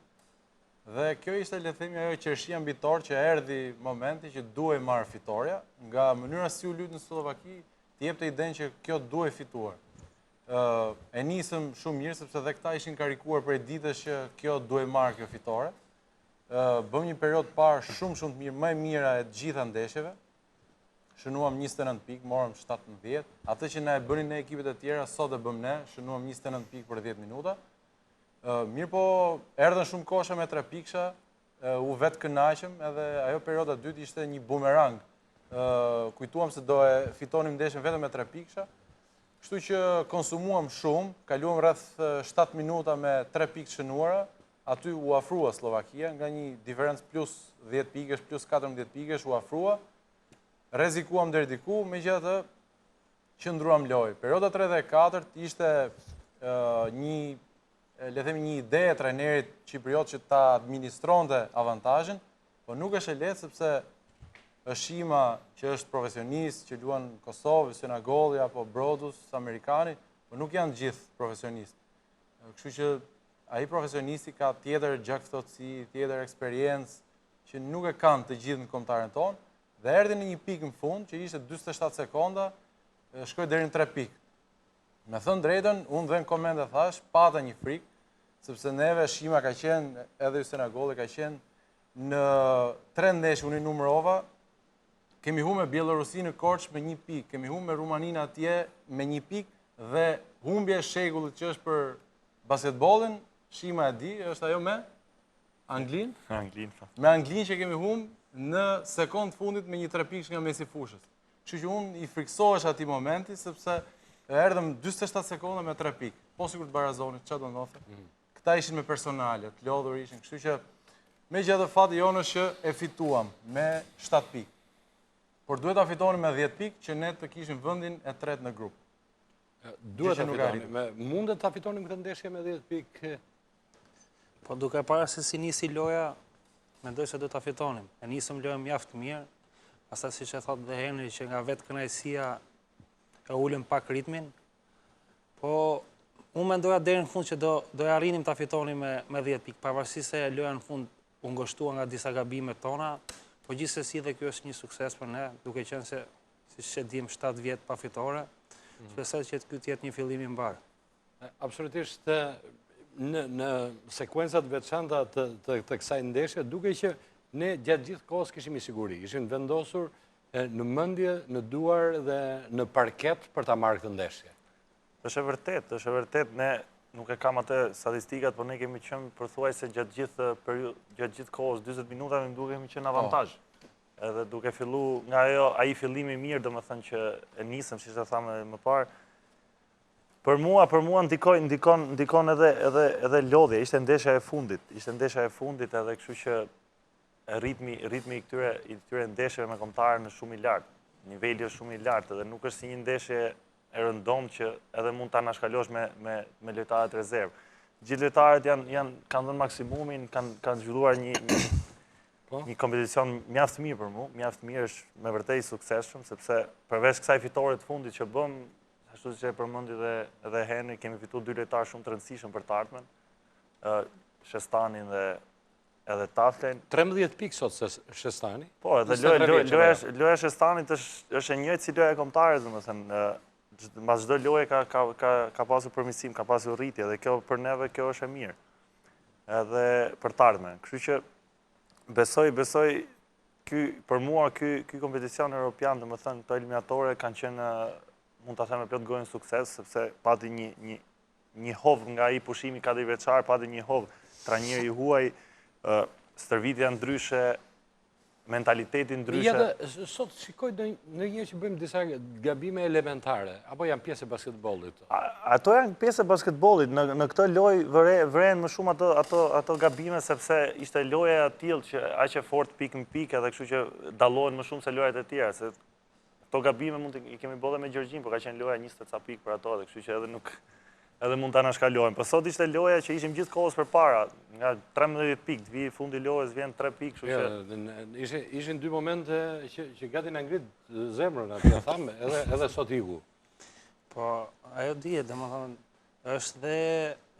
Dhe kjo ishte, le themi, ajo qershia mbitor që erdhi momenti që duhej marrë fitoria, nga mënyra si u lut në Slovaki, të jepte idenë që kjo duhej fituar. E nisëm shumë mirë sepse dhe këta ishin karikuar për ditës që kjo duhej marrë kjo fitore. Bëm një periudhë parë shumë të mirë, më e mira e të gjitha ndeshjeve. Shënuam 29 pikë, morëm 17. Atë që na e bënin ne ekipet e tjera, sot e bëm ne, shënuam 29 pikë për 10 minuta. Mirë po, erdhën shumë kosha me 3 piksha, u vetë kënaqëm, edhe ajo perioda dytë ishte një bumerang. Kujtuam se do e fitonim ndeshjen vetëm me 3 piksha, kështu që konsumuam shumë, kaluam rreth 7 minuta me 3 pikë shënuara, aty u afrua Slovakia, nga një diferencë plus 10 pikësh, plus 14 pikësh u afrua, rezikuam deri diku, megjithatë qëndruam lojë. Perioda 3 dhe 4 ishte le themi një ide e trajnerit Çipriot që ta administronte avantazhin, por nuk është e lehtë sepse Shima që është profesionist, që luan në Kosovë, Synagolli apo Brodus, amerikani, por nuk janë gjithë profesionistë. Kështu që ai profesionisti ka tjetër gjakftotësi, tjetër eksperiencë që nuk e kanë të gjithë në kombëtaren tonë. Dhe erdhi në një pikë në fund, që ishte 47 sekonda, shkoi deri në 3 pikë. Me thënë drejtën, unë dhe në koment e thash, pata një frikë, sepse neve Shima ka qenë, edhe Synagolli ka qenë, në 3 ndeshje unë i numërova, kemi humbur me Bielorusinë në Korçë me 1 pikë, kemi humbur me Rumaninë atje me 1 pikë, dhe humbja e shekullit që është për basketbollin, Shima e di, është ajo me Anglinë. Me Anglinë që kemi humbur, në sekond fundit me një 3 pikësh nga mesi fushës. Kështu që unë i friksohesh atij momenti, sepse erdhëm 47 sekonda me 3 pikë. Po sikur të barazonit, çfarë do ndodhte? Këta ishin me personale, të lodhur ishin, kështu që megjithatë fati jonë është që e fituam me 7 pikë. Por duhet ta fitonim me 10 pikë që ne të kishim vendin e tretë në grup. Duhet ta fitonim. Mundet ta fitonim këtë ndeshje me 10 pikë? Po duke parë se si nisi loja, mendoj se do ta fitonim. E nisëm lojën mjaft mirë, pastaj siç e thotë dhe Henri që nga vetë kënaqësia e ulëm pak ritmin. Po unë mendoja deri në fund që do e arrinim ta fitonim me 10 pikë, pavarësisht se loja në fund u ngushtua nga disa gabimet tona, po gjithsesi dhe ky është një sukses për ne, duke qenë se siç e dim 7 vjet pa fitore. Shpresoj që ky të jetë një fillim i mbar. Absolutisht. Në sekuencat veçanta të kësaj ndeshje, duke që ne gjatë gjithë kohës kishim i siguri, ishin vendosur në mendje, në duar dhe në parket për ta marrë këtë ndeshje. Është e vërtet, ne nuk e kam atë statistikat, por ne kemi qenë pothuajse gjatë gjithë kohës 40 minuta ne dukemi qenë avantazh. Edhe duke filluar nga ai fillimi i mirë, domethënë që e nisëm, siç e thamë më parë, për mua ndikon edhe lodhja, ishte ndeshja e fundit edhe kështu që ritmi i këtyre ndeshjeve me kombëtarë në shumë i lartë, niveli është shumë i lartë dhe nuk është si një ndeshje e rëndom që edhe mund ta anashkalosh me lojtarët rezervë. Gjithë lojtarët kanë dhënë maksimumin, kanë zhvilluar një kompeticion mjaft mirë për mua, mjaft mirë, është me vërtet i suksesshëm sepse përveç kësaj fitore të fundit që bëm, ashtu që e përmendi edhe Henri, kemi fituar 2 lojtarë shumë të rëndësishëm për të ardhmen, Shestanin dhe edhe Taflen. 13 pikë sot se Shestani. Po, edhe loja e Shestanit është e njëjtë si loja e kombëtarëve, domethënë, mbas çdo loje ka pasur përmirësim, ka pasur rritje dhe kjo për neve kjo është e mirë. Edhe për të ardhmen. Kështu që besoj për mua ky kompeticion evropian, domethënë, këto eliminatore kanë qenë, mund ta them me plot gojën sukses, sepse pati një hov nga ai pushimi 4 vjeçar, pati një hov trajneri huaj, stërvitja ndryshe, mentaliteti ndryshe. Jetë, sot shikoj në një që bëjmë disa gabime elementare, apo janë pjesë e basketbollit? Ato janë pjesë e basketbollit. Në këtë lojë vren më shumë ato gabime, sepse ishte loja e tillë që aq e fortë pikë në pikë, edhe kështu që dallohen më shumë se lojat e tjera. Se ato gabime i kemi bërë me Gjergjin, por ka qenë loja 20 ca pikë për ato, dhe kështu që edhe mund ta nashkalojmë. Po sot ishte loja që ishim gjithë kohës përpara, nga 13 pikë, vi fundi lojës vjen 3 pikë, kështu që ishin dy momente që gati na ngrit zemrën, atë tham, edhe sot iku. Po, ajo dihet, domethënë, është dhe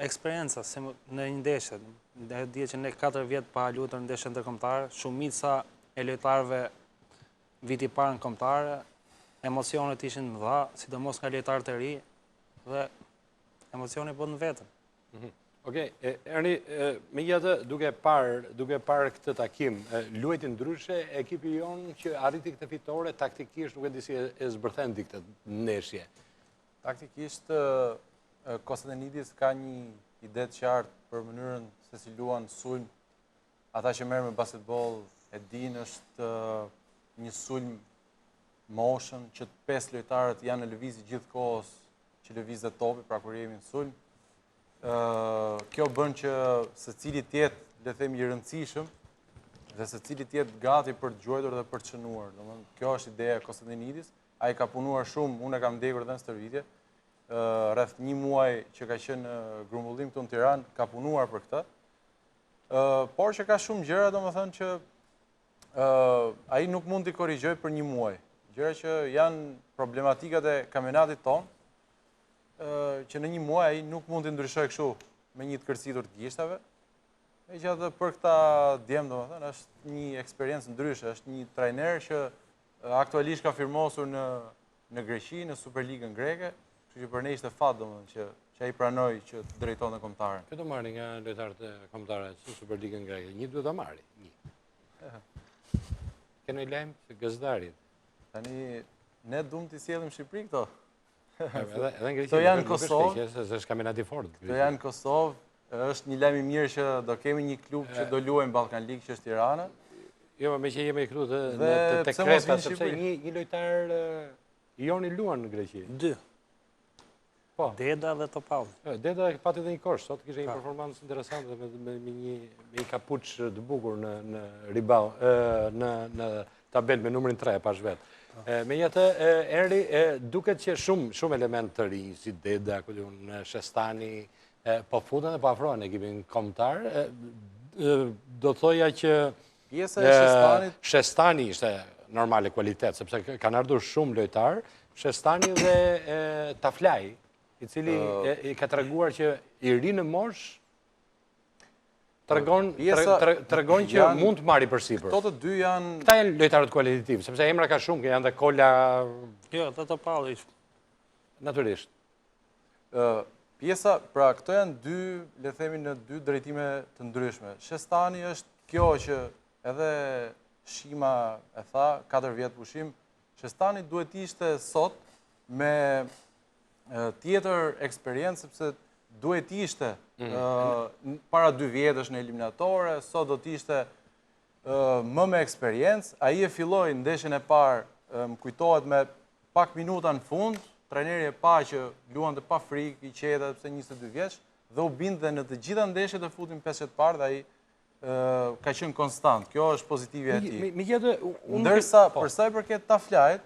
eksperjenca në një ndeshje. Ajo dihet që ne 4 vjet pa luajtur ndeshje ndërkombëtare, shumica e lojtarëve viti parë në kombëtare, emocionet ishin mëdha, sidomos nga lojtarët e ri, dhe emocioni po në vetën. Okej, Erni, megjithatë duke parë këtë takim, luajti ndryshe ekipi jonë që arriti këtë fitore taktikisht nuk e di si e zbërthendi këtë ndeshje. Taktikisht Kostantinidis ka një ide të qartë për mënyrën se si luan sulm. Ata që merren me basketbol e dinë, është një sulm motion që 5 lojtarët janë në lëvizje gjithkohës që lëvizet topi, pra kur jemi në sulm. Kjo bën që secili të jetë, le të themi, i rëndësishëm dhe secili të jetë gati për të gjuajtur dhe për të shënuar. Domethënë, kjo është ideja e Kostantinidis. Ai ka punuar shumë, unë e kam ndjekur edhe në stërvitje. Rreth 1 muaj që ka qenë në grumbullim këtu në Tiranë, ka punuar për këtë. Por që ka shumë gjëra, domethënë që ai nuk mund t'i korrigjoj për 1 muaj. Gjëra që janë problematikat e kampionatit tonë, që në 1 muaj ai nuk mund t'i ndryshoj kështu me një të kërcitur të gishtave. Megjithatë për këta djem, domethënë, është një eksperiencë ndryshe, është një trajner që aktualisht ka firmosur në Greqi, në Superligën greke, kështu që për ne ishte fat, domethënë, që ai pranoi që të drejtonte kombëtaren. Këtë marrni nga lojtarët e kombëtarëve në Superligën greke. Një duhet ta marrë, një. Keni lajm se gazetarit. Tani ne duam t'i sjellim në Shqipëri këto. Edhe në Greqi. Këto janë Kosovë. Se është kampionat i fortë. Këto janë Kosovë. Është një lajm i mirë që do kemi një klub që do luajmë Ballkan League, që është Tirana. Jo, me që jemi këtu te Kreta, sepse një lojtar Joni luan në Greqi. 2. Po. Deda dhe Topalli. Deda pati edhe një kosh, sot kishte një performancë interesante me një kapuç të bukur në rebound, në tabel me numrin 3 pas vet. Megjithatë, Erni, duket që shumë element të rinj, si Deda, Shestani, po futen dhe po afrohen ekipin kombëtar. Do thoja që pjesa e Shestanit, Shestani ishte normale kvalitet, sepse kanë ardhur shumë lojtar, Shestani dhe Taflaj, i cili i ka treguar që i ri në mosh tregon që mund të marri përsipër. Këto të dy janë... Këta janë lojtarët kualitativ, sepse emra ka shumë, janë dhe Kola... Jo, dhe Topalli. Naturisht. Pjesa, pra këto janë dy, le themi, në 2 drejtime të ndryshme. Shestani është kjo që edhe Shima e tha, 4 vjet pushim. Shestani duhet ishte sot me tjetër eksperiencë, sepse duhet ishte para 2 vjetësh në eliminatore, sot do t'ishte më me eksperiencë. Ai e filloi ndeshjen e parë, më kujtohet, me pak minuta në fund, trajneri e pa që luante pa frikë, i qetë pse 22 vjeç, dhe u bindë dhe në të gjitha ndeshjet e futin 5 parë dhe ai ka qenë konstant. Kjo është pozitive e tij. Ndërsa për sa i përket Taflajt,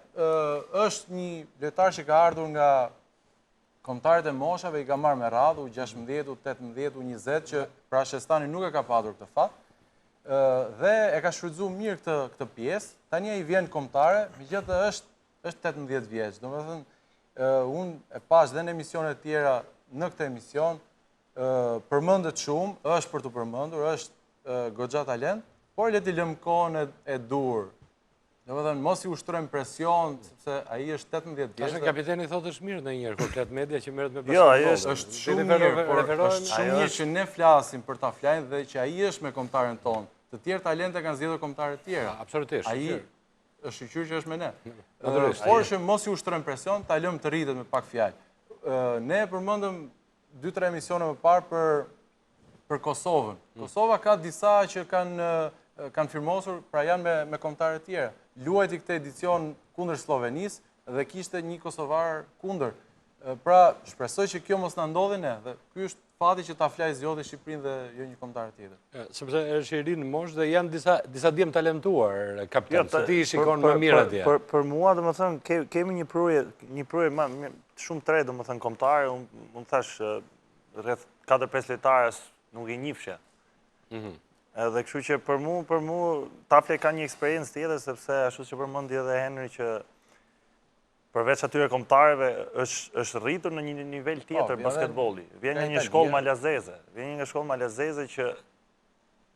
është një lojtar që ka ardhur nga kombëtarët e moshave, i ka marrë me radhë, u 16, u 18, u 20, që pra Shestani nuk e ka patur këtë fat, dhe e ka shfrytzuar mirë këtë pjesë. Tani ai vjen kombëtare, megjithatë është 18 vjeç. Domethënë, unë e pash dhe në emisionet tjera, në këtë emision, përmendet shumë, është për të përmendur, është goxha talent, por le t'i lëmë kohën e dur. Domethënë, mos i ushtrojmë presion, sepse ai është 18 vjeç. Tash kapiteni thotë është mirë ndonjëherë kur flet media që merret me basketbol. Jo, ai është shumë mirë, por është shumë mirë që ne flasim për Taflajin dhe që ai është me kombëtaren tonë. Të tjerë talente kanë zgjedhur kombëtare të tjera. Absolutisht. Ai është shqyr që është me ne. Por që mos i ushtrojmë presion, ta lëmë të rritet me pak fjalë. Ne përmendëm 2-3 emisione më parë për Kosovën. Kosova ka disa që kanë kanë firmosur, pra janë me kombëtare tjera. Luajti këtë edicion kundër Slovenisë dhe kishte një kosovar kundër. Pra, shpresoj që kjo mos na ndodhi ne, dhe ky është fati që ta flaj zgjodhi Shqipërinë dhe jo një kombëtar tjetër. Sepse është i ri në moshë dhe janë disa djem talentuar, kapten, se ti i shikon më mirë atje. Për mua, domethënë, kemi një pruje shumë tre, domethënë, kombëtare, unë thash rreth 4-5 lojtarës nuk i njifshe. Edhe kështu që për mu, Tafle ka një eksperiencë tjetër, sepse ashtu që përmendi edhe Henry që përveç atyre kombëtarëve është rritur në një nivel tjetër basketbolli. Vjen nga një shkollë malazeze që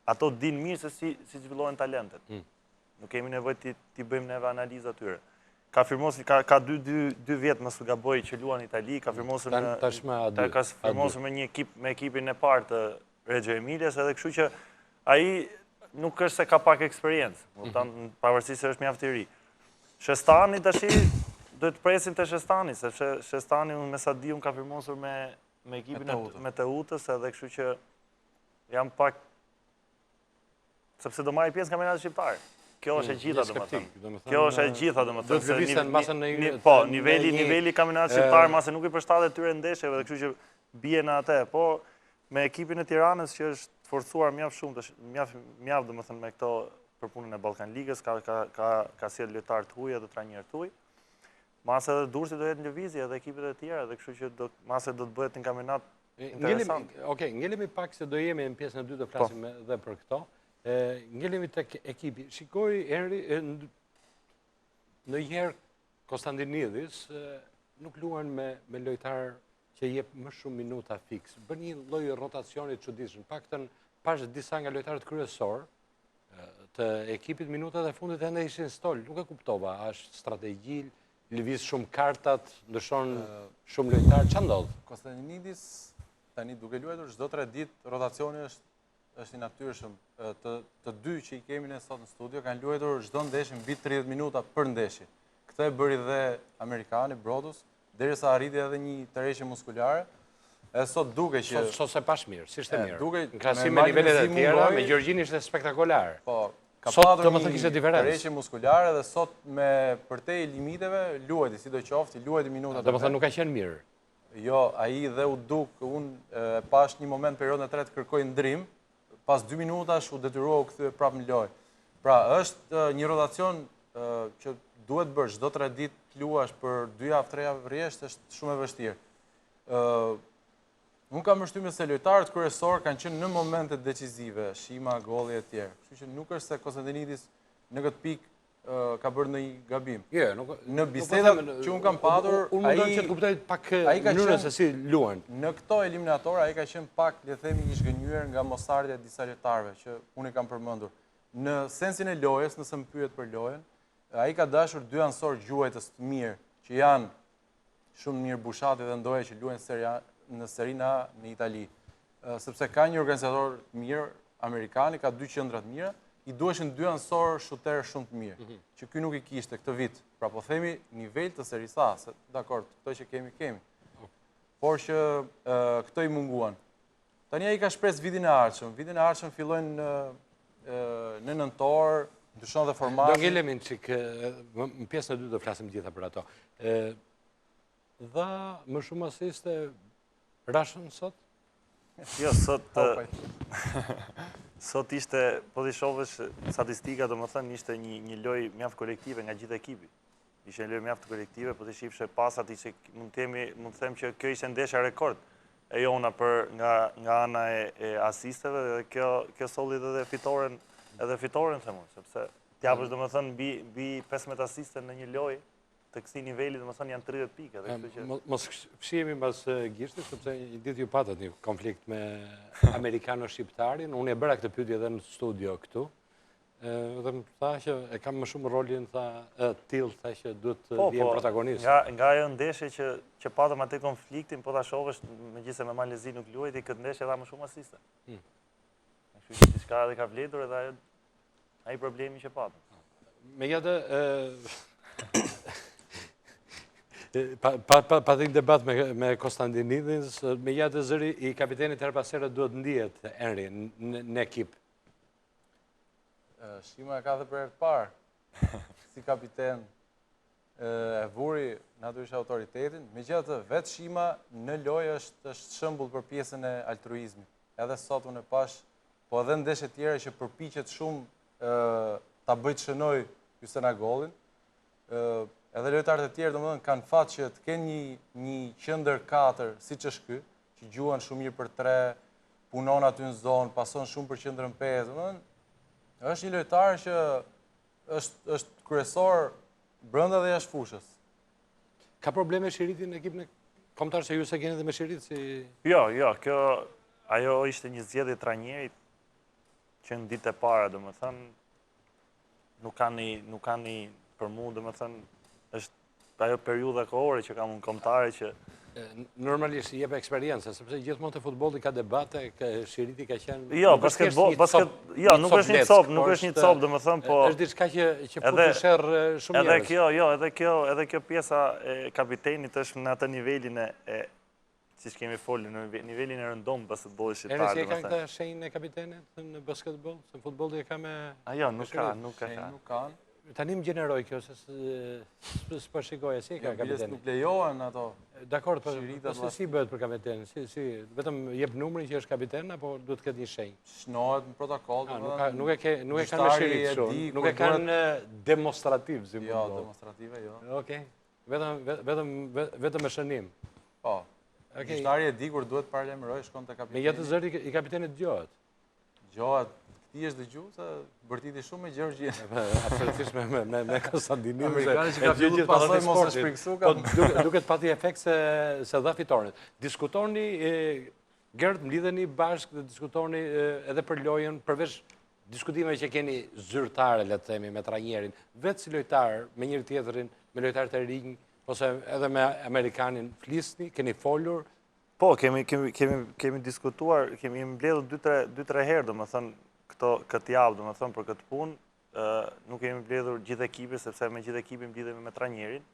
ato dinë mirë se si zhvillohen talentet. Nuk kemi nevojë t'i bëjmë neve analizë atyre. Ka firmosur ka 2 vjet mos u gaboj që luan në Itali, ka firmosur me një ekip me ekipin e parë të Reggio Emilias, edhe kështu që ai nuk është se ka pak eksperiencë, pavarësisht se është mjaft i ri. Shestani tash do të presim të Shestani, sepse Shestani me sa di ka firmosur me ekipin me Teutës, edhe kështu që jam pak sepse do marrë pjesë në kampionatin shqiptar. Kjo është e gjitha domethënë. Kjo është e gjitha domethënë. Do të lëvizten masën në po, niveli kampionatit shqiptar masë nuk i përshtatet tyre ndeshjeve dhe kështu që bie në atë, po me ekipin e Tiranës që është forcuar mjaft shumë, mjaft domethënë me këto për punën e Ballkan Ligës, ka sjell lojtar të huaj dhe trajner të huaj. Masë edhe Durrësi do jetë në lëvizje edhe ekipet e tjera dhe kështu që masë do të bëhet një kampionat interesant. Okej, ngelemi pak se do jemi në pjesën e dytë, do flasim edhe për këto. Ngelemi tek ekipi. Shikoj Henry, ndonjëherë Konstantinidis nuk luan me lojtar që jep më shumë minuta fiks. Bën një lloj rotacioni të çuditshëm. Paktën pash disa nga lojtarët kryesor të ekipit minutat e fundit ende ishin stol. Nuk e kuptova, është strategji, lëviz shumë kartat, ndryshon shumë lojtar, ç'a ndodh? Konstantinidis tani duke luajtur çdo 3 ditë rotacioni është i natyrshëm. Të dy që i kemi ne sot në studio kanë luajtur çdo ndeshje mbi 30 minuta për ndeshje. Këtë e bëri dhe amerikani Brodus, derisa arriti edhe një tërheqje muskulare. E sot duke që sot se pash mirë, si ishte mirë. Në krahasim me me nivelet e tjera, me Gjorgjin ishte spektakolar. Po, ka sot patur një tërheqje muskulare dhe sot me përtej limiteve luajti sidoqoftë, luajti minutat. Domethënë nuk ka qenë mirë. Jo, ai dhe u duk, unë pash një moment periudhën e tretë kërkoi ndrim, pas 2 minutash u detyrua u kthye prapë në lojë. Pra, është një rotacion që duhet bërë çdo 3 ditë luash për 2 javë, 3 javë rresht, është shumë e vështirë. Unë kam përshtypjen se lojtarët kryesor kanë qenë në momente decisive, Shima, golli e tjerë. Kështu që nuk është se Konstantinidis në këtë pikë ka bërë ndonjë gabim. Në bisedat që unë kam patur, unë mundon që të kuptoj pak mënyrën se si luan. Në këto eliminator ai ka qenë pak, le të themi, i zhgënjur nga mosardhja e disa lojtarëve që unë i kam përmendur. Në sensin e lojës, nëse më pyet për lojën, ai ka dashur 2 ansor gjuajtës të mirë, që janë shumë mirë Bushati dhe Ndoje që luajnë në Serie A në Itali. Sepse ka një organizator të mirë, amerikani, ka 2 qendra të mira, i duheshin 2 ansor shooter shumë të mirë, që ky nuk i kishte këtë vit. Pra po themi nivel të Serie A, se dakord, këto që kemi. Por që këto i munguan. Tani ai ka shpresë vitin e ardhshëm. Vitin e ardhshëm fillojnë në nëntor, ndryshon dhe formati. Do ngelemi çik në pjesën e dytë do flasim gjitha për ato. Dha më shumë asiste Rashën sot? Jo, sot ishte, po t'i shohësh statistika, domethënë ishte një lojë mjaft kolektive nga gjithë ekipi. Ishte një lojë mjaft kolektive, po t'i shifshe pasat ishte mund të them që kjo ishte ndeshja rekord e jona nga ana e asisteve dhe kjo solli edhe fitoren them unë, sepse t'japësh domethënë mbi 15 asiste në një lojë të kësaj niveli, domethënë janë 30 pikë. Mos fshihemi mbas gishtit, sepse një ditë ju patët një konflikt me amerikano-shqiptarin. Unë e bëra këtë pyetje edhe në studio këtu. Dhe më tha që e kam më shumë rolin tillë, tha që duhet të vjen protagonist. Nga ajo ndeshje që patëm atë konfliktin, po ta shohësh, megjithëse me Malezi nuk luajti, këtë ndeshje dha më shumë asiste. Kështu që diçka edhe ka vlerëtur edhe ai problemi që patëm. Megjithatë, pa të debat me Konstantinidis, me gjatë zëri i kapitenit her pas here duhet ndihet Henry në ekip. Shima e ka dhe për herë të parë, si kapiten e vuri natyrisht autoritetin, megjithatë vetë Shima në lojë është shembull për pjesën e altruizmit. Edhe sot unë e pash, po edhe ndeshje tjera që përpiqet shumë ta bëjë shënoj Ysena Gollin. Edhe lojtarët e tjerë domethënë kanë fat që të kenë një qendër 4 siç është ky, që gjuan shumë mirë për 3, punon aty në zonë, pason shumë për qendrën 5, domethënë është një lojtar që është kryesor brenda dhe jashtë fushës. Ka probleme Shiriti në ekipin e kombëtar se ju se keni dhe me Shirit si... Jo, ajo ishte një zgjedhje trajnerit që në ditë e para, domethënë, nuk ka një për mu, domethënë, është ajo periudha kohore që kam unë kombëtare që normalisht jep eksperiencë, sepse gjithmonë te futbolli ka debate, Shiriti ka qenë... Jo, nuk është një copë, domethënë, po... është diçka që futë sherr shumë njerëz. Edhe kjo pjesa e kapitenit është në atë nivelin e siç kemi folur, në nivelin e rëndom basketbollit shqiptar. Eri si e kanë këtë shenjën e kapitenit në basketboll, se në futboll e ka me... Jo, nuk ka. Tani më gjeneroj kjo, se s'po shikoj si ka kapiteni. Nuk lejohen ato. Dakor, po se si bëhet për kapitenin? Vetëm jep numrin që është kapiten, apo duhet të ketë një shenjë? Shnohet në protokoll. Nuk e kanë në Shirit kështu. Nuk e kanë demonstrativ, si jo, demonstrative, jo. Okej. Vetëm me shënim. Po. Gjyqtari e di kur duhet paralajmëroj, shkon te kapiteni. Me jetë zëri i kapitenit dëgohet. Dëgohet. Ti është dëgju se bërtiti shumë me Gjergjin. Absolutisht me Konstantinin. Amerikanë që ka fillu pasoj mos e shpriksu ka. Duket pati efekt se dha fitoren. Diskutoni, Gert, mlidheni bashkë dhe diskutoni edhe për lojën, përveç diskutime që keni zyrtare, le të themi, me trajnerin, vetë si lojtar, me njëri tjetërin, me lojtarët e rinj, ose edhe me Amerikanin, flisni, keni folur. Po, kemi diskutuar, kemi mbledhur 2-3 herë, domethënë, këtë javë, domethënë, për këtë punë, nuk kemi mbledhur gjithë ekipin, sepse me gjithë ekipin mblidhemi me trajnerin,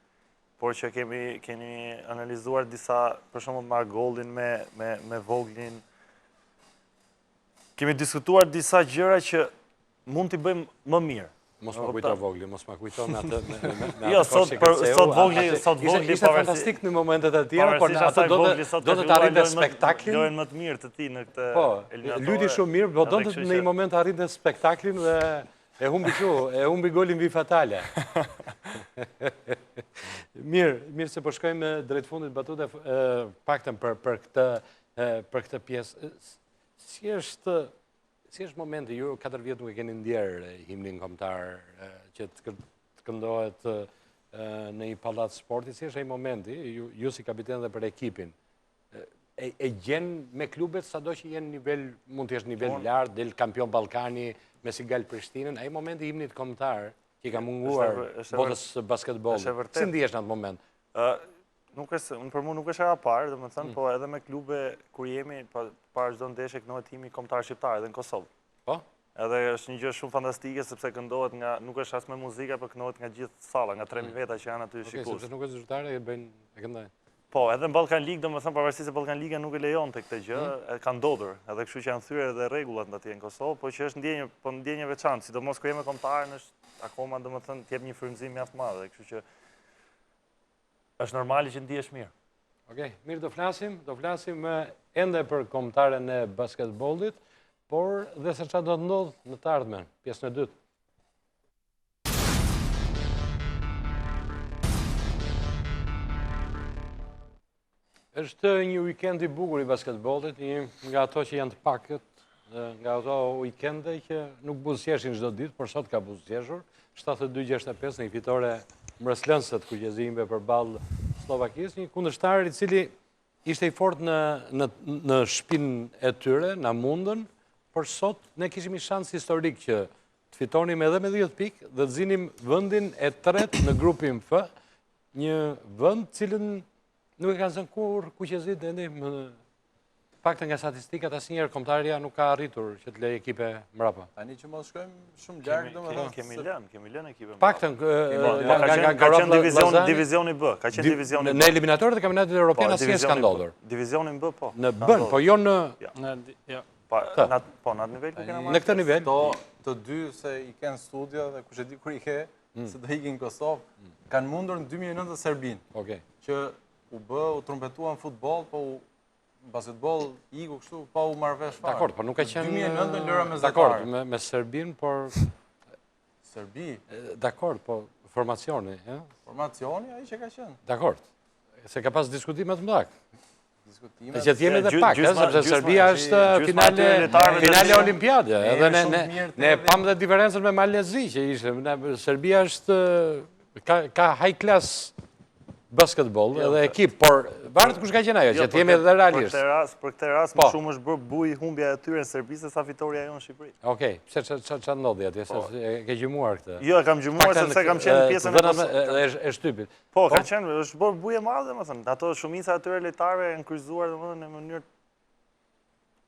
por që kemi analizuar disa, për shembull me Argollin, me Voglin. Kemi diskutuar disa gjëra që mund t'i bëjmë më mirë. Mos ma kujto Vogli, mos ma kujto me atë... Jo, sot Vogli... Ishte fantastik në momentet e tjera, por në atë do të arrinte spektaklin... Lojën më të mirë të ti në këtë eliminatorë. Po, lyti shumë mirë, po do të në një moment arrinte spektaklin dhe e humbi golin vi fatale. Mirë se po shkojmë drejt fundit batute paktën për këtë pjesë. Si është momenti, ju 4 vjetë nuk e keni ndjerë himnin kombëtar që të këndohet në një pallat sporti, si është ai momenti, ju si kapiten dhe për ekipin, e gjenë me klubet sado që jenë nivel, mund të jesh nivel lartë, del kampion Ballkani me Sigal Prishtinën, ai momenti himnit kombëtar që ka munguar botës basketbollit. Si ndihesh në atë moment? Për mu nuk është era parë, dhe më thënë, po edhe me klube kur jemi, para çdo ndeshje kënohet himni kombëtar shqiptar edhe në Kosovë. Po? Edhe është një gjë shumë fantastike, sepse këndohet nga, nuk është as me muzika, por këndohet nga gjithë salla, nga 3000 veta që janë aty shikues. Sepse nuk është zyrtare, e këndojnë. Po, edhe në Ballkan League, dhe më thënë, pavarësisht se Ballkan Liga nuk e lejon të këtë gjë, ka ndodhur, edhe kështu që janë thyer edhe rregullat atje në Kosovë, po që është ndjenjë veçantë, sidomos kur jemi kombëtarën, është akoma, dhe më thënë, t'jep një frymëzim mjaft të madh, kështu që është normali që ndihesh mirë. Okej, mirë do flasim ende për kombëtaren e basketbollit, por dhe se çfarë do të ndodhë në të ardhmen, pjesën e dytë. Është një weekend i bukur i basketbollit, një nga ato që janë të pakët, nga ato weekende që nuk buzëqeshin çdo ditë, por sot ka buzëqeshur, 72-65 në një fitore mreslënse të kuqezimeve përballë Slovakisë, një kundërshtar i cili ishte i fortë në shtëpinë e tyre, na mundën, por sot ne kishim një shans historik që të fitonim edhe me 10 pikë dhe të zinim vendin e tretë në grupin F, një vend cilën nuk e kanë zënë kur kuqezit dhe paktën nga statistikat asnjëherë kombëtarja nuk ka arritur që të lejë ekipe mbrapa. Tani që mos shkojmë shumë larg domethënë. Kemi lënë ekipe mbrapa. Paktën ka qenë divizioni B, ka qenë divizioni B. Në eliminatorët e kampionatit evropian asnjë s'ka ndodhur. Divizionin B po. Në B, po jo në Po, në atë nivel ku kena marrë. Në këtë nivel? Këto të dy se i kenë studio dhe kush e di kur i ke, se do ikin në Kosovë, kanë mundur në 2009 Serbin, që u trumpetua në futbol, po basketbol iku kështu, pa u marrë vesh fare. Dakord, por nuk ka qenë... 2009 në lëra mezetare. Dakord, me Serbin, por... Serbi? Dakord, po formacioni, ja? Formacioni, ai që ka qenë. Dakord, se ka pas diskutime të mëdha. Diskutime... Që t'jemi dhe pak, sepse Serbia është finale olimpiade, edhe ne pam dhe diferencën me Malezi që ishte. Serbia është, ka high class basketball edhe ekip, por varet kush ka qenë ajo, që t'jemi dhe realisht. Për këtë rast, më shumë është bërë buj humbja e tyre në Serbi se sa fitoria jo në Shqipëri. Okej, pse që ndodhi atje, se ke gjymuar këtë? Jo, e kam gjymuar sepse kam qenë pjesën e shtypit. Po, kam qenë, është bërë buj e madhe, më thënë. Ato shumica e tyre lojtarëve janë kryqëzuar në mënyrë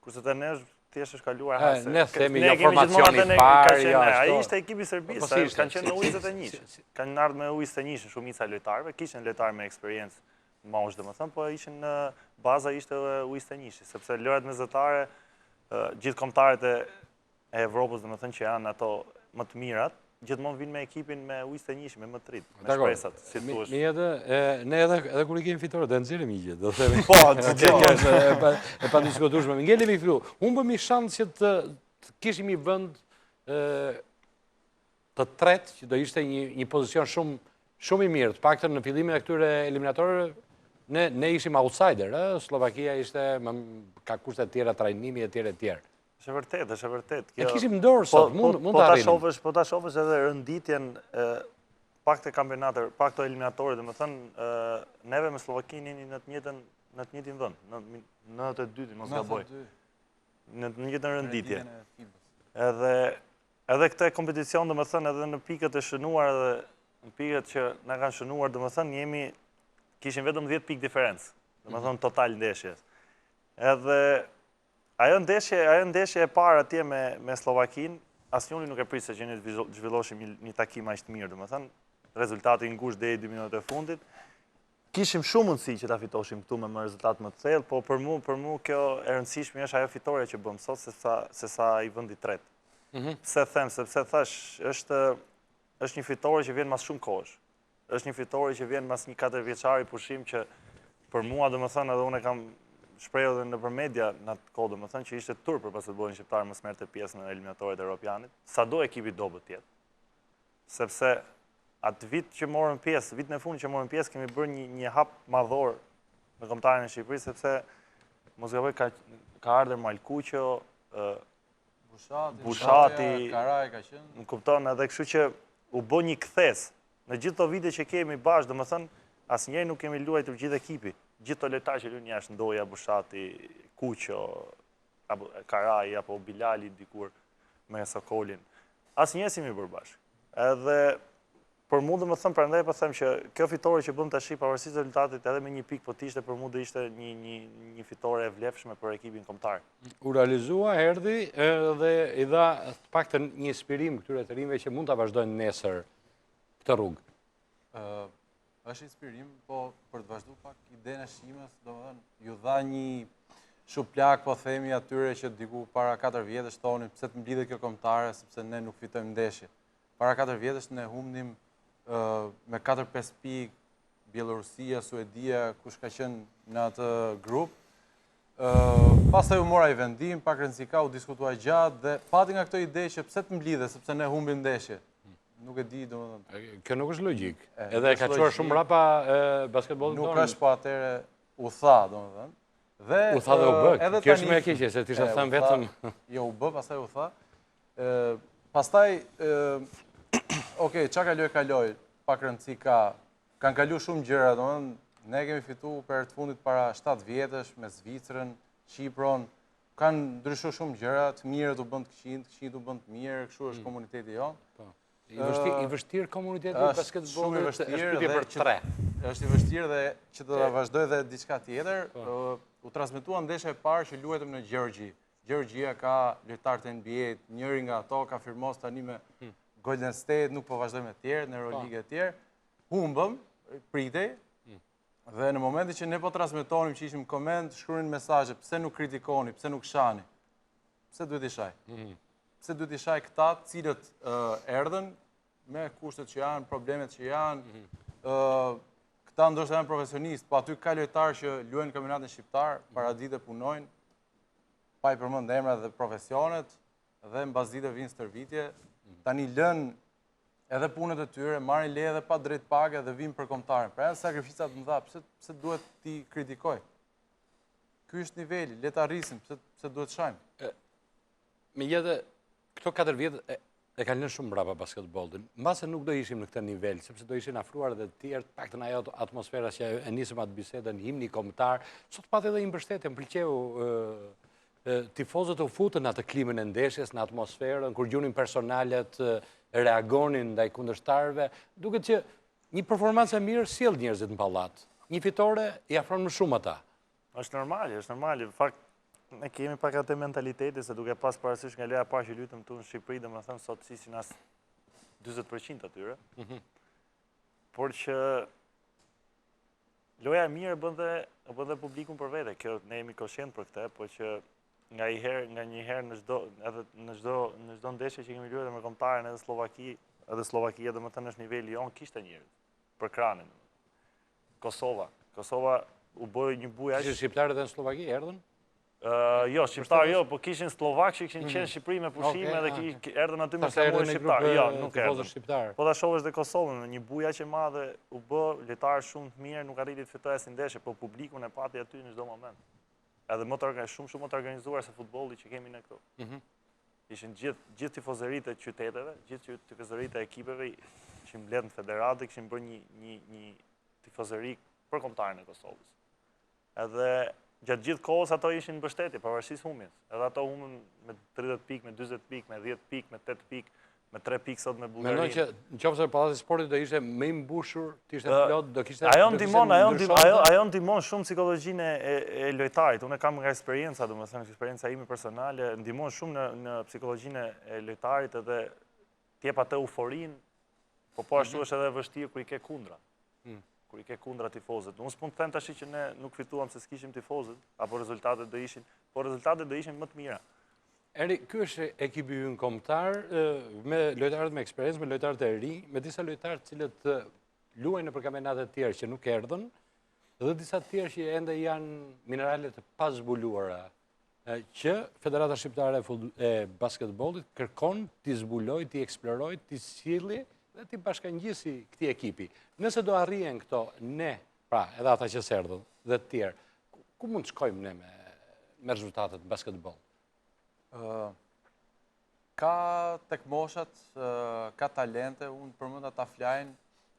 kurse të nesh thjesht është kaluar hase. Ne themi jo formacioni parë, jo ashtu. Ai ishte ekipi i Serbisë, kanë qenë në U21. Kanë ardhur me U21 shumica e lojtarëve, kishin lojtarë me eksperiencë mosh, domethënë, po ishin në baza ishte U21, sepse lojrat mezetare, gjithë kombëtarët e Evropës, domethënë që janë ato më të mirat, gjithmonë vinë me ekipin me U21, me më të rit, me shpresat, si thua. Ne edhe kur i kemi fitore, do nxjerrim një gjë, do themi. Po, e pa diskutueshme. Ngelemi fillu. Unë bëmi shans që të kishim një vend të tretë, që do ishte një pozicion shumë i mirë. Të paktën në fillimin e këtyre eliminatorëve, ne ishim outsider, Slovakia ishte ka kushte të tjera, trajnimi e tjerë. Është e vërtet. E kishim dorë sot, mund të arrinim. Po ta shohësh edhe rënditjen pak të kampionatet, pak të eliminatorit, dhe më thënë, neve me Slovakinë jeni në të njëjtin vend, në 92-in, mos gaboj. Në të njëjtën rënditje. Edhe këtë kompeticion, dhe më thënë, edhe në pikët e shënuar dhe në pikët që na kanë shënuar, dhe më thënë, kishim vetëm 10 pikë diferencë, dhe më thënë, total ndeshjes. Edhe ajo ndeshje e parë atje me Slovakinë, asnjëri nuk e prit se që ne zhvilloshim një takim aq të mirë, domethënë, rezultati i ngushtë deri 2 minutat e fundit. Kishim shumë mundësi që ta fitoshim këtu me rezultat më të thellë, po për mua kjo e rëndësishme është ajo fitoria që bëm sot se sa i vendi tret. Pse them, sepse thash, është një fitore që vjen mas shumë kohësh. Është një fitore që vjen mas një 4 vjeçari pushim që për mua, domethënë, edhe unë e kam shprehur edhe nëpër media në atë kohë, domethënë që ishte tur për basketbollin shqiptar mos merrte pjesë në eliminatorët europianit, sado ekipi dobët tjetë. Sepse atë vit që morën pjesë, vitin e fundit që morën pjesë, kemi bërë një hap madhor në kombëtarin e Shqipërisë, sepse mos gaboj ka ardhur Malkuqo, Bushati, Karaj ka qenë. Më kupton, edhe kështu që u bë një kthes. Në gjithë to vite që kemi bashkë, domethënë, asnjëherë nuk kemi luajtur gjithë ekipi. Gjithë të lojtarë që luajnë jashtë, Ndoja, Bushati, Kuqo, apo Karaj, apo Bilali dikur me Sokolin. Asnjëherë s'imi bërë bashkë. Edhe për mua domethënë prandaj po them që kjo fitore që bëm tash pavarësisht rezultatit edhe me një pikë po ishte për mua do ishte një fitore e vlefshme për ekipin kombëtar. U realizua, erdhi dhe i dha të paktën një inspirim këtyre të rinjve që mund ta vazhdojnë nesër këtë rrugë. Është inspirim, po për të vazhduar pak idenë e shimës, domethënë ju dha një shuplak, po themi atyre që diku para 4 vjetësh thonin pse të mblidhet kjo kombëtare, sepse ne nuk fitojmë ndeshje. Para 4 vjetësh ne humnim me 4-5 pikë Bielorusia, Suedia, kush ka qenë në atë grup. Pastaj u mora i vendim, pak rëndësika, u diskutua gjatë dhe pati nga këto ide që pse të mblidhet, sepse ne humbim ndeshje. Nuk e di, domethënë. Kjo nuk është logjik. Edhe ka çuar shumë rapa basketbollin tonë. Nuk është po atëre u tha, domethënë. Dhe u tha dhe u bë. Kjo është më e keqe se ti sa thën vetëm. Jo, u bë, pastaj u tha. Pastaj okej, çka kaloi, pak rëndësi ka. Kanë kaluar shumë gjëra, domethënë, ne kemi fituar për të fundit para 7 vjetësh me Zvicrën, Kipron. Kanë ndryshuar shumë gjëra, të mirët u bën të këqijt u bën të mirë, kështu është komuniteti jon. I vështirë komuniteti i basketbollit është pyetje për 3. Është i vështirë dhe që do ta vazhdoj dhe diçka tjetër. U transmetua ndeshja e parë që luajtëm në Gjergji. Gjergjia ka lojtar të NBA, njëri nga ato ka firmos tani me Golden State, nuk po vazhdoj me të tjerë, në Euroligë e tjerë. Humbëm, pritej. Dhe në momentin që ne po transmetonim që ishim koment, shkruajnë mesazhe, pse nuk kritikoni, pse nuk shani. pse duhet i shaj? Pse duhet i shaj këta cilët erdhen me kushtet që janë, problemet që janë, këta ndoshta janë profesionistë, po aty ka lojtarë që luajnë kampionatin shqiptar, paradite punojnë, pa i përmend emrat dhe profesionet, dhe mbasdite vinë stërvitje, tani lën edhe punët e tyre, marrin leje edhe pa drejt page dhe vinë për kombëtarin. Pra janë sakrificat më dha, pse duhet ti kritikoj? Ky është niveli, le ta rrisim, pse duhet shajmë? Megjithatë, këto 4 vjet e kanë lënë shumë mbrapa basketbolin. Mbase nuk do ishim në këtë nivel, sepse do ishin afruar edhe të tjerë, paktën ajo atmosfera që e nisëm atë bisedën, himni kombëtar, sot pat edhe një mbështetje, më pëlqeu tifozët u futën atë klimën e ndeshjes, në atmosferën, kur gjunin personalet, reagonin ndaj kundërshtarëve, duket që një performancë e mirë sjell njerëzit në pallat. Një fitore i afron më shumë ata. Është normal. Në fakt, ne kemi pak atë mentaliteti, se duke pas parasysh nga loja parë që lutem tu në Shqipëri, domethënë sot sisin as 40% atyre. Por që loja e mirë bën dhe publikun për vete. Kjo ne jemi koshient për këtë, por që nga një herë në çdo ndeshje që kemi luajtur me kombëtaren edhe Slovakia, domethënë është niveli jon, kishte njerëz për kranin. Kosova u bë një bujë aq. Kishin shqiptarë edhe në Slovaki erdhën? Jo, shqiptarë jo, po kishin Slovak që kishin qenë në Shqipëri me pushime dhe erdhën aty me flamuar shqiptarë. Jo, nuk erdhën. Po ta shohësh dhe Kosovën, një bujë aq e madhe u bë, lojtarë shumë të mirë, nuk arriti të fitojë asnjë ndeshje, po publikun e pati aty në çdo moment. Edhe shumë më të organizuar se futbolli që kemi ne këtu. Ishin gjithë tifozëritë e qyteteve, gjithë tifozëritë e ekipeve, ishin mbledhur në federatë, kishin bërë një tifozëri për kombëtarin e Kosovës. Edhe gjatë gjithë kohës ato ishin mbështetje, pavarësisht humbjes. Edhe ato humbën me 30 pikë, me 40 pikë, me 10 pikë, me 8 pikë, me 3 pikë sot me Bullgarinë. Mendoj që nëse Pallati i Sportit do ishte më i mbushur, të ishte plot, do kishte Ajo ndihmon shumë psikologjinë e lojtarit. Unë kam nga eksperjenca, domethënë eksperjenca ime personale, ndihmon shumë në psikologjinë e lojtarit edhe të jep atë euforinë, po ashtu është edhe vështirë kur i ke kundra. Kur i ke kundra tifozët. Unë s'mund të them tash që ne nuk fituam se s'kishim tifozët, apo rezultatet do ishin më të mira. Eri, ky është ekipi ynë kombëtar, me lojtarët me eksperiencë, me lojtarët e ri, me disa lojtarë cilët luajnë në kampionate të tjerë që nuk erdhën, dhe disa të tjerë që ende janë mineralet e pazbuluara, që Federata Shqiptare e Basketbollit kërkon t'i zbuloj, t'i eksploroj, t'i sjellë dhe t'i bashkangjisi këtij ekipi. Nëse do arrijen këto, ne, pra, edhe ata që s'erdhën dhe të tjerë, ku mund të shkojmë ne me rezultatet basketboll? Ka tek moshat, ka talente, unë përmend ata Flajin,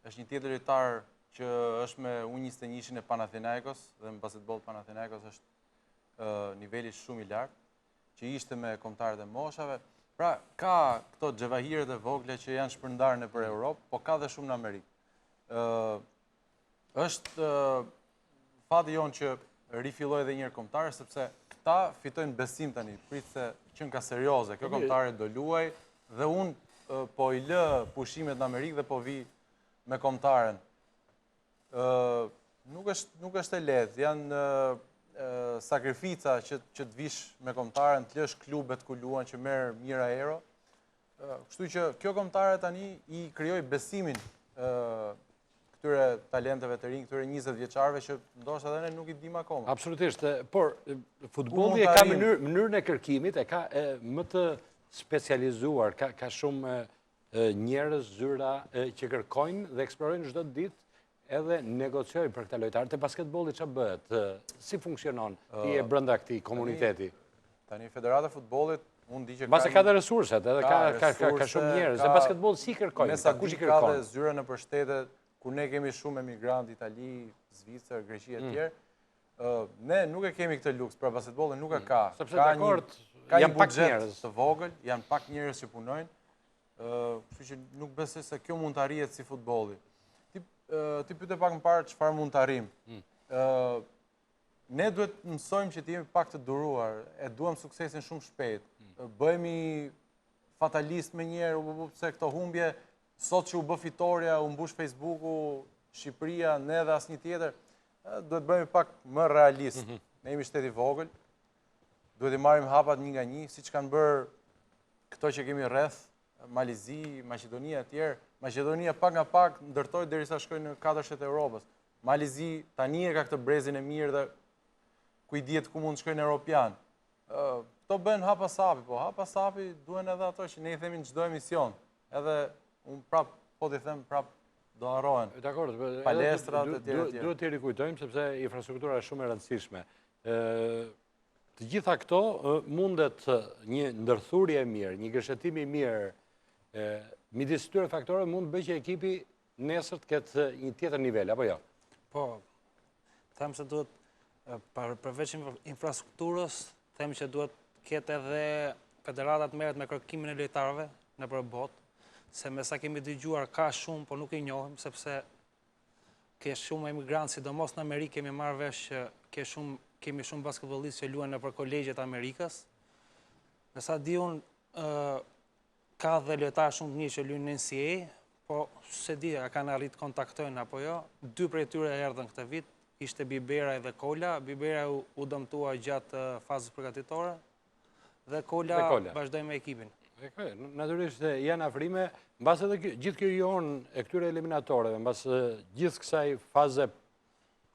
është një tjetër lojtar që është me U21-shin e Panathinaikos, dhe në basketboll Panathinaikos është niveli shumë i lartë, që ishte me kombëtarët e moshave. Pra, ka këto xhevahiret e vogla që janë shpërndarë nëpër Europë, po ka dhe shumë në Amerikë. Është fati jonë që rifilloj edhe njërë kombëtarë, sepse këta fitojnë besim tani, pritë se qënë ka serioze, kjo kombëtare do luaj, dhe unë po i lë pushimet në Amerikë dhe po vi me kombëtaren. Nuk është e lehtë, janë sakrifica që të vish me kombëtaren, të lësh klubet ku luan që merë mirë aero. Kështu që kjo kombëtare tani i krijoi besimin këtyre talenteve të rinj, këtyre 20 vjeçarëve që ndoshta edhe ne nuk i dim akoma. Absolutisht, por futbolli e ka mënyrën e kërkimit, e ka më të specializuar, ka shumë njerëz, zyra që kërkojnë dhe eksplorojnë çdo ditë edhe negociojnë për këta lojtarë. Te basketbolli ç'a bëhet? Si funksionon? Ti je brenda këtij komuniteti? Tani Federata e Futbollit, unë di që Mbase ka dhe resurset, edhe ka shumë njerëz. Dhe basketbolli si kërkojnë? Kush i kërkon? Ka dhe zyra nëpër shtete, ku ne kemi shumë emigrantë, Itali, Zvicër, Greqi e tjerë. Ne nuk e kemi këtë luks, pra basketbolli nuk e ka. Ka një buxhet të vogël, janë pak njerëz që punojnë. Kështu që nuk besoj se kjo mund të arrihet si futbolli. Ti pyete pak më parë çfarë mund të arrijmë. Ne duhet mësojmë që të jemi pak të duruar, e duam suksesin shumë shpejt. Bëhemi fatalist me njerë, se këto humbje, sot që u bë fitoria, u mbush Facebooku, Shqipëria, ne dhe asnjë tjetër, duhet bëhemi pak më realist. Ne jemi shteti vogël, duhet i marrim hapat një nga një, siç kanë bërë këto që kemi rreth, Malizi, Maqedonia e tjerë. Maqedonia pak nga pak ndërtoi derisa shkojnë në 4 e Europës. Malizi tani e ka këtë brezin e mirë dhe ku i dihet ku mund të shkojnë europian. Këto bën hapa sapi, po hapa sapi duhen edhe ato që ne i themi në çdo emision. Edhe unë prap po t'i them prap do harrohen. Dakor, palestrat e tjera. Duhet t'i rikujtojmë sepse infrastruktura është shumë e rëndësishme. Të gjitha këto mundet një ndërthurje e mirë, një gëshëtim i mirë, midis këtyre faktorëve mund të bëjë që ekipi nesër të ketë një tjetër nivel, apo jo? Po, them se duhet, përveç infrastrukturës, them që duhet ketë edhe federatat merret me kërkimin e lojtarëve në për botë, se me sa kemi dëgjuar ka shumë, po nuk i njohim, sepse ke shumë emigrantë, sidomos në Amerikë kemi marrë vesh që kemi shumë basketbollistë që luajnë nëpër kolegjet e Amerikës. Me sa di unë, ka dhe lojtarë shumë të mirë që luajnë në NCAA, po se di, a kanë arritë kontaktojnë apo jo. 2 prej tyre erdhën këtë vit, ishte Bibera dhe Kola. Bibera u dëmtua gjatë fazës përgatitore dhe Kola vazhdoi me ekipin. Natyrisht janë afrime, mbas edhe gjithë kjo jonë e këtyre eliminatoreve, mbas gjithë kësaj faze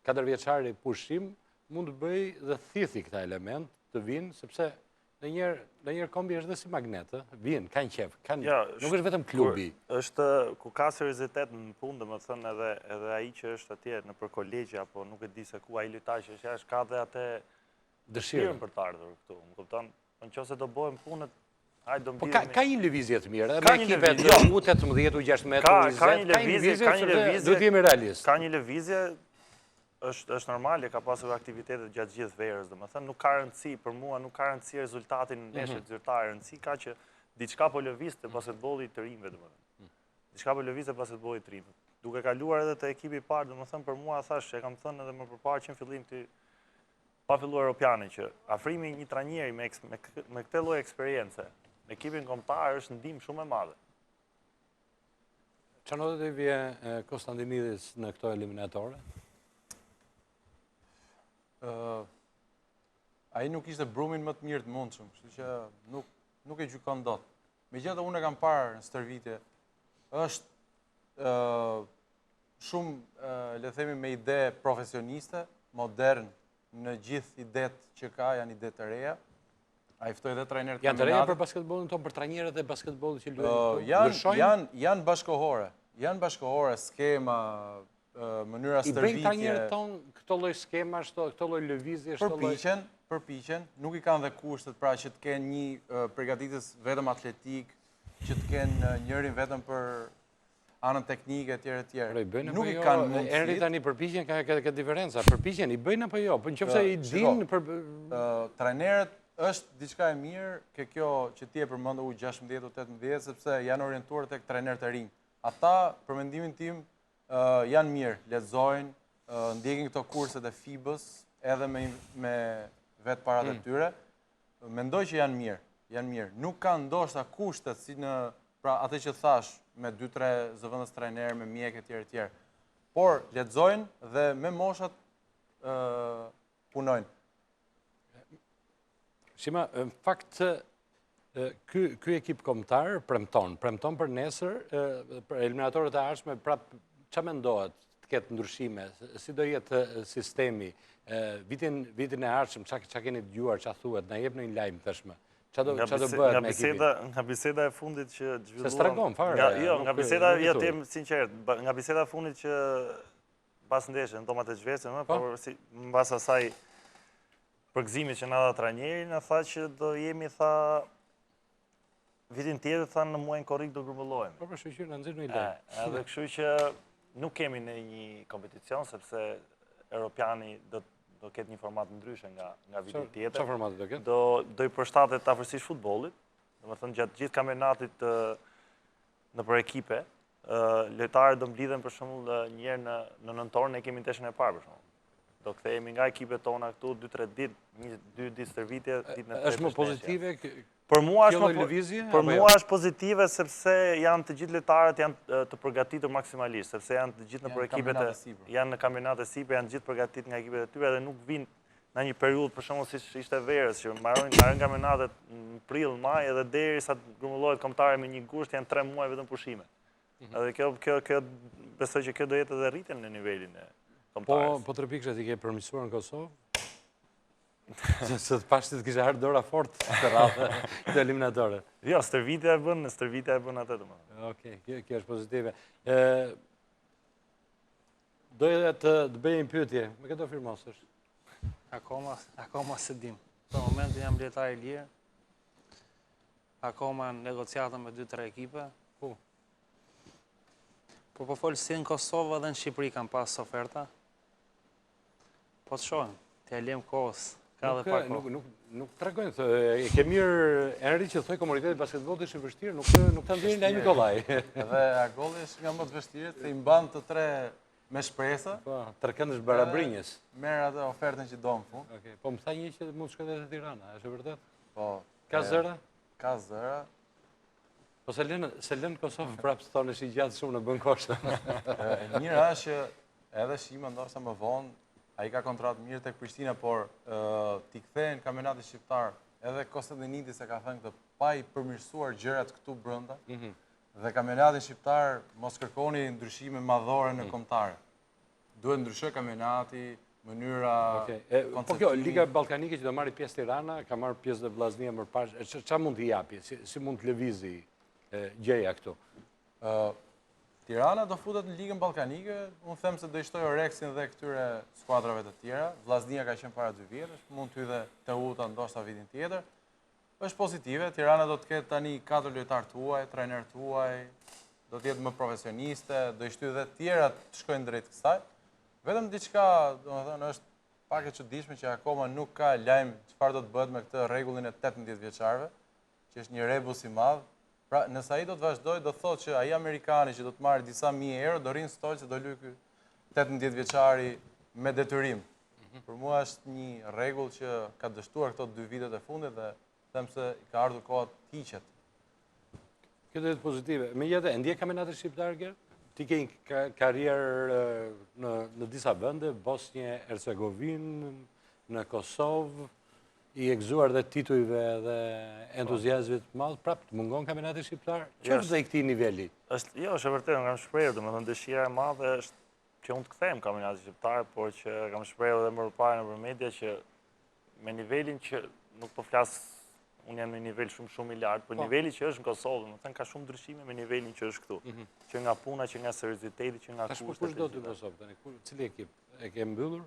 4 vjeçari pushim, mund të bëj dhe thithi këta element të vinë, sepse në njerë kombi është dhe si magnetë, vinë, kanë qef, nuk është vetëm klubi. Ku ka seriozitet në punë, dhe më thënë edhe aji që është atje në për kolegje, apo nuk e di se ku aji lojtar që është jashtë, ka dhe atë dëshirën për të ardhur këtu. Më kupton, nëse do bëhem punët, po ka një lëvizje të mirë, me ekipet U18, U16, ka një lëvizje, duhet jemi realist. Ka një lëvizje, është normal, ka pasur aktivitetet gjatë gjithë verës, dhe më thënë, nuk ka rëndësi, për mua nuk ka rëndësi rezultatin në neshet zyrtare, rëndësi ka që diçka po lëviz të basketbollit të rinjve, dhe më thënë. Diçka po lëviz të basketbollit të rinjve. Duke kaluar edhe të ekipi parë, dhe më thënë, për mua, thash, e kam thënë edhe më përparë që në fillim të pa filluar Europiane, që afrimi një trajneri me këtë lloj eksperience, në ekipin kombëtar është ndihmë shumë e madhe. Çfarë do të vije Konstantinidis në këto eliminatore? Ai nuk ishte brumin më të mirë të mundshëm, kështu që nuk e gjykon dot. Megjithatë unë e kam parë në stërvitje, është shumë, le themi, me ide profesioniste, modern, në gjithë idet që ka, janë ide të reja. A i ftoj dhe trajnerët kampionatit. Janë të reja për basketbolin tonë, për trajnerët dhe basketbolit që luajnë? Janë bashkohore. Janë bashkohore, skema, mënyra stërvitje. I bëjnë trajnerët tonë këto lloj skemash, këto lloj lëvizje? Përpiqen, nuk i kanë dhe kushtet, pra që të kenë një përgatitës vetëm atletik, që të kenë njërin vetëm për anën teknike, etjere. Nuk i kanë mundësit. Enri tani përpiqen ka këtë diferenca. Përpiqen, i bëjnë apo jo? Po nëse i dinë trajnerët është diçka e mirë, kjo që ti e përmend U16, U18, sepse janë orientuar tek trajnerët e rinj. Ata, për mendimin tim, janë mirë, lexojnë, ndjekin këto kurset e FIBA-s, edhe me vetë parat e tyre. Mendoj që janë mirë. Nuk kanë ndoshta kushtet si në, pra atë që thash, me 2-3 zëvendës trajnerë, me mjek etj. Por lexojnë dhe me moshat punojnë. Shima, në fakt, ky ekip kombëtar premton për nesër, për eliminatorët e ardhshme, prapë ç'a mendohet të ketë ndryshime, si do jetë sistemi, vitin e ardhshëm, ç'a keni dëgjuar, ç'a thuhet, na jep në një lajm tashmë. Ç'a do bëhet me ekipin? Nga biseda e fundit që zhvilluam. Se s'tregon fare. Jo, nga biseda, ja të jem sinqert, nga biseda e fundit që pas ndeshjes, në domat e Zhvecën, por mbas asaj përgëzimit që na dha trajneri, na tha që do jemi, tha, vitin tjetër, tha, në muajin korrik do grumbullohemi. Po për shqyqyrë, në nëzirë në i lejë. Edhe kështu që nuk kemi në një kompeticion, sepse Europiani do ketë një format ndryshe nga vitin tjetër. Qa formatit do ketë? Do i përshtatet afërsisht futbollit, dhe më thënë gjatë gjithë kampionatit në për ekipe, lojtarët do mblidhen për shembull një herë në nëntor, ne kemi ndeshjen e parë për shembull. Do kthehemi nga ekipet tona këtu 2-3 ditë, 2 ditë stërvitje, ditën e tretë. Është më pozitive për mua kjo është pozitive sepse janë të gjithë lojtarët janë të përgatitur maksimalisht, sepse janë të gjithë në për ekipet janë në kampionate sipër, janë të gjithë përgatitur nga ekipet e tyre dhe nuk vinë në një periudhë për shembull siç ishte verës, që marrin kampionatet në prill, maj edhe derisa të grumbullohet kombëtare me një gusht janë 3 muaj vetëm pushime. Edhe kjo besoj që kjo do jetë edhe rritje në nivelin e kombëtarës. Po 3 pikëshat i ke përmirësuar në Kosovë? Se të pashtit kishe ardhur dora fort të radhë të eliminatore. Jo, stërvitja e bën atë domethënë. Okej, kjo është pozitive. Doja të bëj një pyetje, me këto firmosësh? Akoma se dim. Për momentin jam lojtar i lirë. Akoma në negociata me 2-3 ekipe. Po folë si në Kosovë dhe në Shqipëri kam pas oferta. Po të shohem, të lem kohës. Ka dhe pak kohë. Nuk tregojnë, e ke mirë Enri që thoi komuniteti basketbollit është i vështirë, nuk ta ndjerin Lajm Nikollaj. Edhe Agolli është nga më të vështirët, se i mban të 3 me shpresa. Po, 3 këndësh barabrinjës. Merr atë ofertën që do në fund. Okej, po më tha një që mund të shkojë te Tirana, është e vërtet? Po. Ka zëra? Ka zëra. Po se lën Kosovë prapë të thonë i gjatë shumë në bën koshte. Njëra është që edhe Shima ndoshta më vonë ai ka kontratë mirë tek Prishtina, por t'i kthehen kampionatit shqiptar, edhe Kostadinidis e ka thënë këtë, pa i përmirësuar gjërat këtu brenda. Dhe kampionatin shqiptar mos kërkoni ndryshime madhore në kombëtare. Duhet ndryshoj kampionati, mënyra Po kjo Liga Ballkanike që do marrë pjesë Tirana, ka marrë pjesë dhe Vllaznia më parë. Çfarë mund t'i japi? Si mund të lëvizi gjëja këtu? Tirana do futet në Ligën Ballkanike, unë them se do i shtoj Oreksin dhe këtyre skuadrave të tjera. Vllaznia ka qenë para 2 vjetësh, mund të hydhe Teuta ndoshta vitin tjetër. Është pozitive, Tirana do të ketë tani 4 lojtarë të huaj, trajner të huaj, do të jetë më profesioniste, do i shtoj dhe të tjera të shkojnë drejt kësaj. Vetëm diçka, domethënë, është pak e çuditshme që akoma nuk ka lajm çfarë do të bëhet me këtë rregullin e 18 vjeçarëve, që është një rebus i madh. Pra, nëse ai do të vazhdojë, do thotë që ai amerikani që do të marrë disa mijë euro do rinë stol se do luaj ky 18 vjeçari me detyrim. Për mua është një rregull që ka dështuar këto 2 vitet e fundit dhe them se ka ardhur koha të hiqet. Kjo do jetë pozitive. Megjithatë, e ndjek kampionatin shqiptar Ger? Ti ke një karrierë në disa vende, Bosnjë, Hercegovinë, në Kosovë, i gëzuar dhe titujve dhe entuziazmit madh, prapë të mungon kampionati shqiptar. Çfarë do i këtij niveli? Jo, është e vërtetë, kam shprehur, domethënë dëshira e madhe është që unë të kthehem kampionatit shqiptar, por që kam shprehur edhe më parë nëpër media që me nivelin që nuk po flas, unë jam në nivel shumë i lartë, por niveli që është në Kosovë, domethënë ka shumë ndryshime me nivelin që është këtu. Që nga puna, që nga serioziteti, që nga kushtet. Kush do të Kosovë tani? Cili ekip? E ke mbyllur?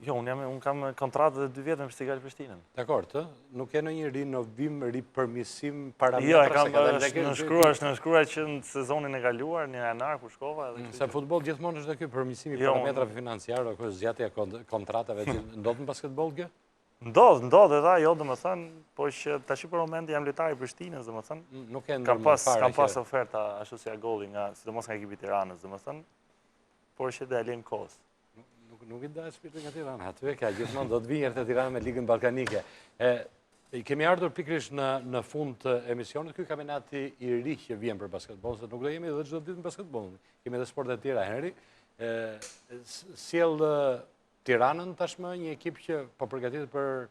Jo, unë kam kontratë dhe 2 vjetë me Stigal Prishtinën. Dakor, nuk e në një rinovim, ripërmisim, parametra? Jo, është nënshkruar që në sezonin e kaluar, një janar, ku shkova. Se futbol gjithmonë është dhe kjo përmisimi parametrave financiare, kjo zgjatja kontratave që ndodhë në basketbol kjo? Ndodhë edhe jo, dhe më thënë, po që tash për moment jam lojtar i Prishtinës, dhe më thënë, kam pas oferta ashtu si Agolli, sidomos nga ekipi Tiranës, dhe më thënë, por që dhe alin kohës. Nuk i da shpirtin nga Tirana, aty ka gjithmonë do të vinë të Tirana me Ligën Ballkanike. Kemi ardhur pikërisht në fund të emisionit, ky kampionati i ri që vjen për basketboll, se nuk do jemi edhe çdo ditë në basketboll. Kemi edhe sporte të tjera, Henri. Sjell Tiranën tashmë një ekip që po përgatitet për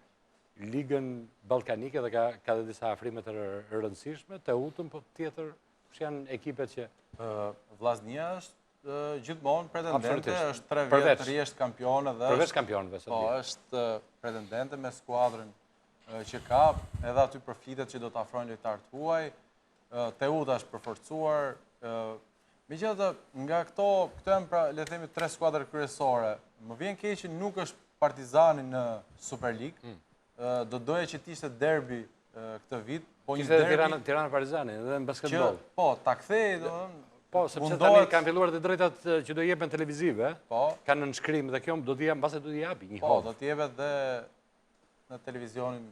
Ligën Ballkanike dhe ka dhe disa afrime të rëndësishme, Teutën, po tjetër, kush janë ekipet që Vllaznia është gjithmonë pretendente, është 3 vjetë të rjesht kampione dhe përveç kampionëve. Po, është pretendente me skuadrën që ka, edhe aty përfitet që do të afrojnë lojtarë të huaj, Teuta është përforcuar. Megjithatë, nga këto janë pra le të themi 3 skuadra kryesore. Më vjen keq që nuk është Partizani në Super League. Do doja që të ishte derbi këtë vit, po një derbi Tirana Partizani edhe në basketboll. Po, ta kthej, domethënë. Po, sepse tani kanë filluar të drejtat që do jepen televizive, kanë nënshkrim dhe kjo do t'i jam, mbase do t'i japi një Po, do t'i jepet dhe në televizionin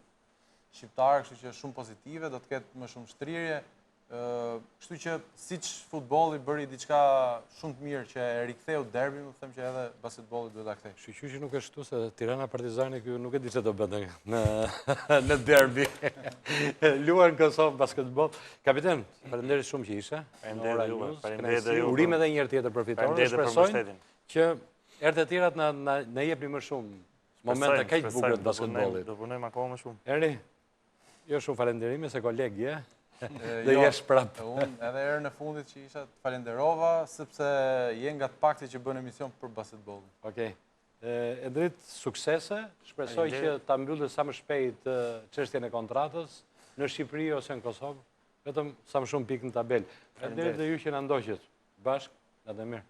shqiptar, kështu që shumë pozitive, do të ketë më shumë shtrirje, kështu që siç futbolli bëri diçka shumë të mirë që e riktheu derbin, më them që edhe basketbolli duhet ta kthejë. Shqyqy që nuk është kështu se Tirana Partizani ky nuk e di çfarë do bëte në derbi. Luan në Kosovë basketboll. Kapiten, faleminderit shumë që ishe. Faleminderit ju. Urim edhe një herë tjetër për fitoren. Shpresojmë që herët e tjerat na jepni më shumë momente kaq të bukura të basketbollit. Do punojmë akoma më shumë. Erni, jo shumë falenderime se koleg je. Dhe Jo, jesh prap. Unë edhe herën e fundit që isha të falenderova, sepse je nga të pakti që bën emision për basketbollin. Okej. Endrit, suksese. Shpresoj që ta mbyllë sa më shpejt çështjen e kontratës në Shqipëri ose në Kosovë, vetëm sa më shumë pikë në tabel. Faleminderit dhe ju që na ndoqët. Bashkë, natë mirë.